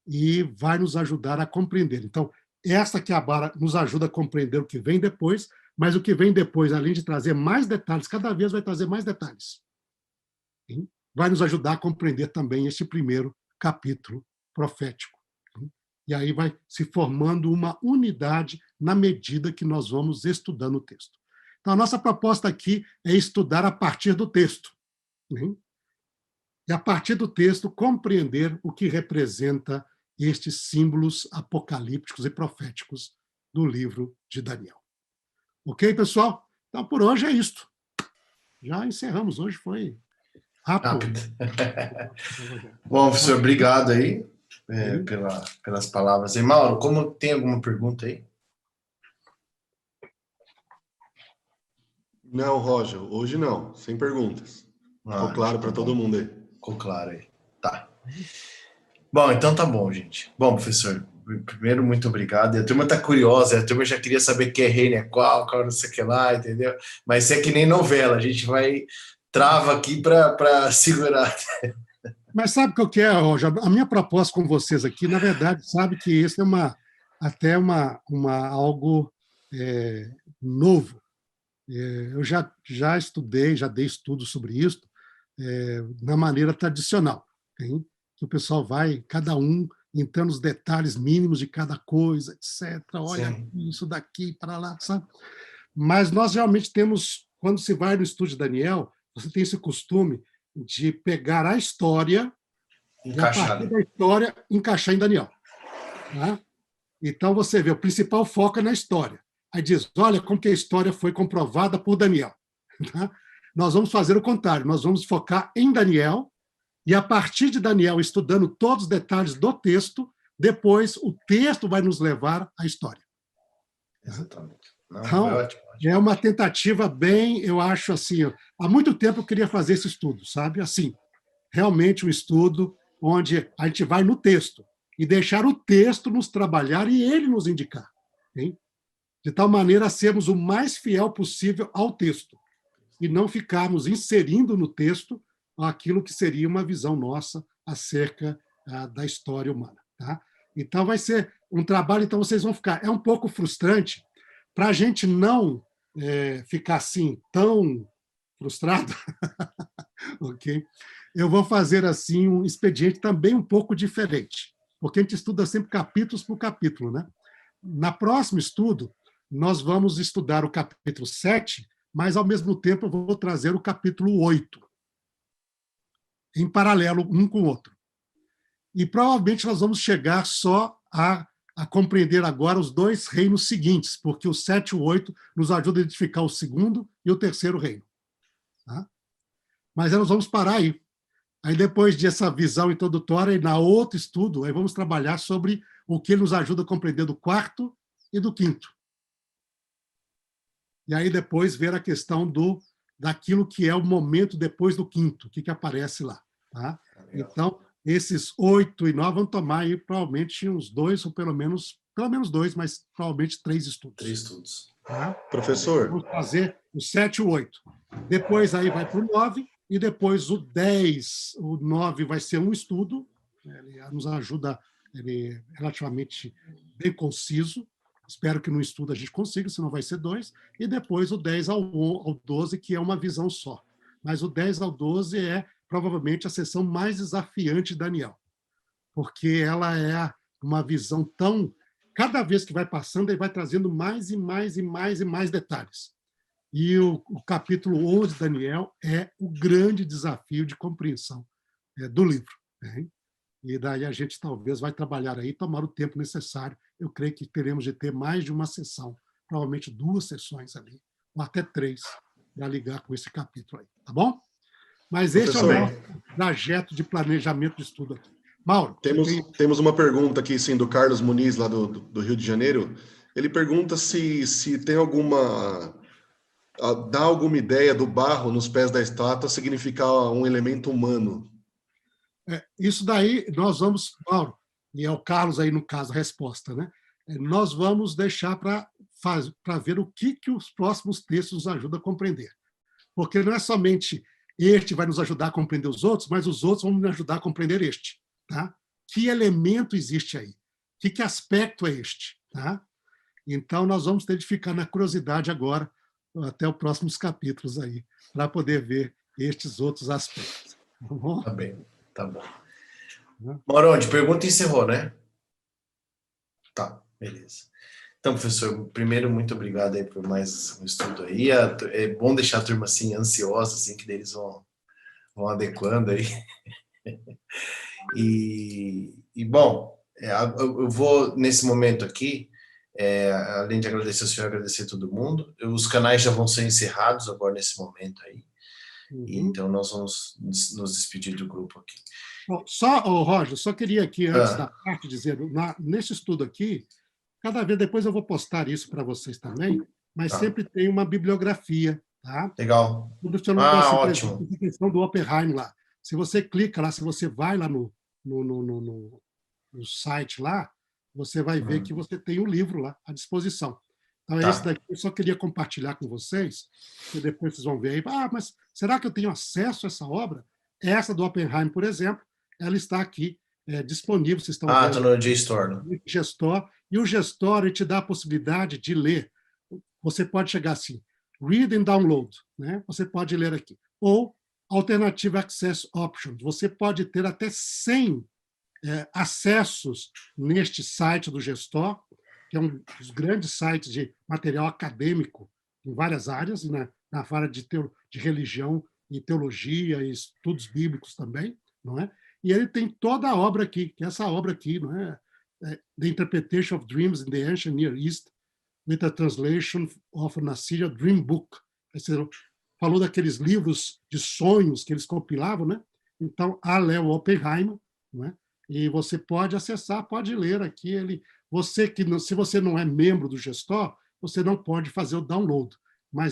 e vai nos ajudar a compreender. Então, essa que é a barra nos ajuda a compreender o que vem depois, mas o que vem depois, além de trazer mais detalhes, cada vez vai trazer mais detalhes. Vai nos ajudar a compreender também este primeiro capítulo profético. E aí vai se formando uma unidade na medida que nós vamos estudando o texto. Então, a nossa proposta aqui é estudar a partir do texto. E, a partir do texto, compreender o que representa estes símbolos apocalípticos e proféticos do livro de Daniel. Ok, pessoal? Então, por hoje é isto. Já encerramos. Hoje foi rápido. Bom, professor, obrigado aí pelas palavras. E, Mauro, como tem alguma pergunta aí? Não, Roger, hoje não, sem perguntas. Ficou claro para todo mundo aí. Ficou claro aí. Tá. Bom, então tá bom, gente. Bom, professor, primeiro, muito obrigado. E a turma tá curiosa, a turma já queria saber que reino é qual não sei o que lá, entendeu? Mas isso é que nem novela, a gente vai trava aqui para segurar. Mas sabe o que é, Roger? A minha proposta com vocês aqui, na verdade, sabe que isso é até algo novo. Eu já estudei, já dei estudos sobre isso na maneira tradicional, hein? Que o pessoal vai, cada um, entrando nos detalhes mínimos de cada coisa, etc. Olha, sim, isso daqui para lá, sabe? Mas nós realmente temos, quando se vai no estudo de Daniel, você tem esse costume de pegar a história e, a partir da história, encaixar em Daniel. Tá? Então, você vê, o principal foco é na história. Aí diz, olha como que a história foi comprovada por Daniel. Tá? Nós vamos fazer o contrário, nós vamos focar em Daniel e, a partir de Daniel, estudando todos os detalhes do texto, depois o texto vai nos levar à história. Exatamente. Não, então, ótimo. É uma tentativa bem, eu acho assim, há muito tempo eu queria fazer esse estudo, sabe? Assim, realmente um estudo onde a gente vai no texto e deixar o texto nos trabalhar e ele nos indicar. Hein? De tal maneira a sermos o mais fiel possível ao texto e não ficarmos inserindo no texto aquilo que seria uma visão nossa acerca da história humana. Tá? Então, vai ser um trabalho, então vocês vão ficar... É um pouco frustrante para a gente não ficar assim tão frustrado, ok? Eu vou fazer assim um expediente também um pouco diferente, porque a gente estuda sempre capítulos por capítulo, né? Na próximo estudo, nós vamos estudar o capítulo 7, mas, ao mesmo tempo, eu vou trazer o capítulo 8, em paralelo um com o outro. E, provavelmente, nós vamos chegar só a compreender agora os dois reinos seguintes, porque o 7 e o 8 nos ajudam a identificar o segundo e o terceiro reino. Tá? Mas aí nós vamos parar aí. Aí, depois dessa visão introdutória, e na outro estudo, aí vamos trabalhar sobre o que nos ajuda a compreender do quarto e do quinto. E aí, depois, ver a questão daquilo que é o momento depois do quinto, o que aparece lá. Tá? Então, esses 8 e 9 vão tomar aí, provavelmente, uns 2, ou pelo menos 2, mas provavelmente 3 estudos. 3 estudos. Tá? Professor. Vamos fazer o 7 e o 8. Depois aí vai para o 9, e depois o 10, o 9 vai ser um estudo, ele nos ajuda, ele é relativamente bem conciso. Espero que no estudo a gente consiga, senão vai ser 2. E depois o 10 ao 12, que é uma visão só. Mas o 10 ao 12 é provavelmente a sessão mais desafiante de Daniel, porque ela é uma visão tão... Cada vez que vai passando, ele vai trazendo mais e mais e mais e mais detalhes. E o capítulo 11 de Daniel é o grande desafio de compreensão do livro. Né? E daí a gente talvez vai trabalhar aí, tomar o tempo necessário. Eu creio que teremos de ter mais de uma sessão, provavelmente 2 sessões ali, ou até 3, para ligar com esse capítulo aí, tá bom? Mas esse Professor, é o nosso trajeto de planejamento de estudo aqui. Mauro, temos uma pergunta aqui, sim, do Carlos Muniz, lá do Rio de Janeiro. Ele pergunta se tem dá alguma ideia do barro nos pés da estátua significar um elemento humano. Isso daí nós vamos, Mauro, e é o Carlos aí no caso a resposta, né? Nós vamos deixar para ver o que os próximos textos nos ajudam a compreender. Porque não é somente este vai nos ajudar a compreender os outros, mas os outros vão nos ajudar a compreender este. Tá? Que elemento existe aí? Que aspecto é este? Tá? Então, nós vamos ter de ficar na curiosidade agora, até os próximos capítulos aí, para poder ver estes outros aspectos. Tá bom? Tá bem, tá bom. Moronde, pergunta encerrou, né? Tá, beleza. Então, professor, primeiro, muito obrigado aí por mais um estudo aí. É bom deixar a turma assim, ansiosa, assim, que eles vão adequando aí. E bom, eu vou, nesse momento aqui, além de agradecer ao senhor, agradecer a todo mundo. Os canais já vão ser encerrados agora nesse momento aí. Então, nós vamos nos despedir do grupo aqui. Bom, Roger, só queria aqui, antes da parte, dizer, nesse estudo aqui, cada vez depois eu vou postar isso para vocês também, mas sempre tem uma bibliografia. Tá? Legal. Ótimo. A questão do Oppenheim lá. Se você clica lá, se você vai lá no site lá, você vai ver que você tem o livro lá à disposição. Então, esse daqui eu só queria compartilhar com vocês, que depois vocês vão ver aí. Mas será que eu tenho acesso a essa obra? Essa do Oppenheim, por exemplo, ela está aqui disponível. Vocês estão vendo. Está no Gestor. Gestor. E o Gestor ele te dá a possibilidade de ler. Você pode chegar assim, Read and Download. Né? Você pode ler aqui. Ou Alternative Access Options. Você pode ter até 100 acessos neste site do Gestor, que é um dos grandes sites de material acadêmico em várias áreas, na área de religião e teologia e estudos bíblicos também, não é? E ele tem toda a obra aqui, que é essa obra aqui, não é? The Interpretation of Dreams in the Ancient Near East, with a translation of an Assyrian Dream Book. Falou daqueles livros de sonhos que eles compilavam, né? Então, a Leo Oppenheim, não é? E você pode acessar, pode ler aqui. Se você não é membro do Gestor, você não pode fazer o download, mas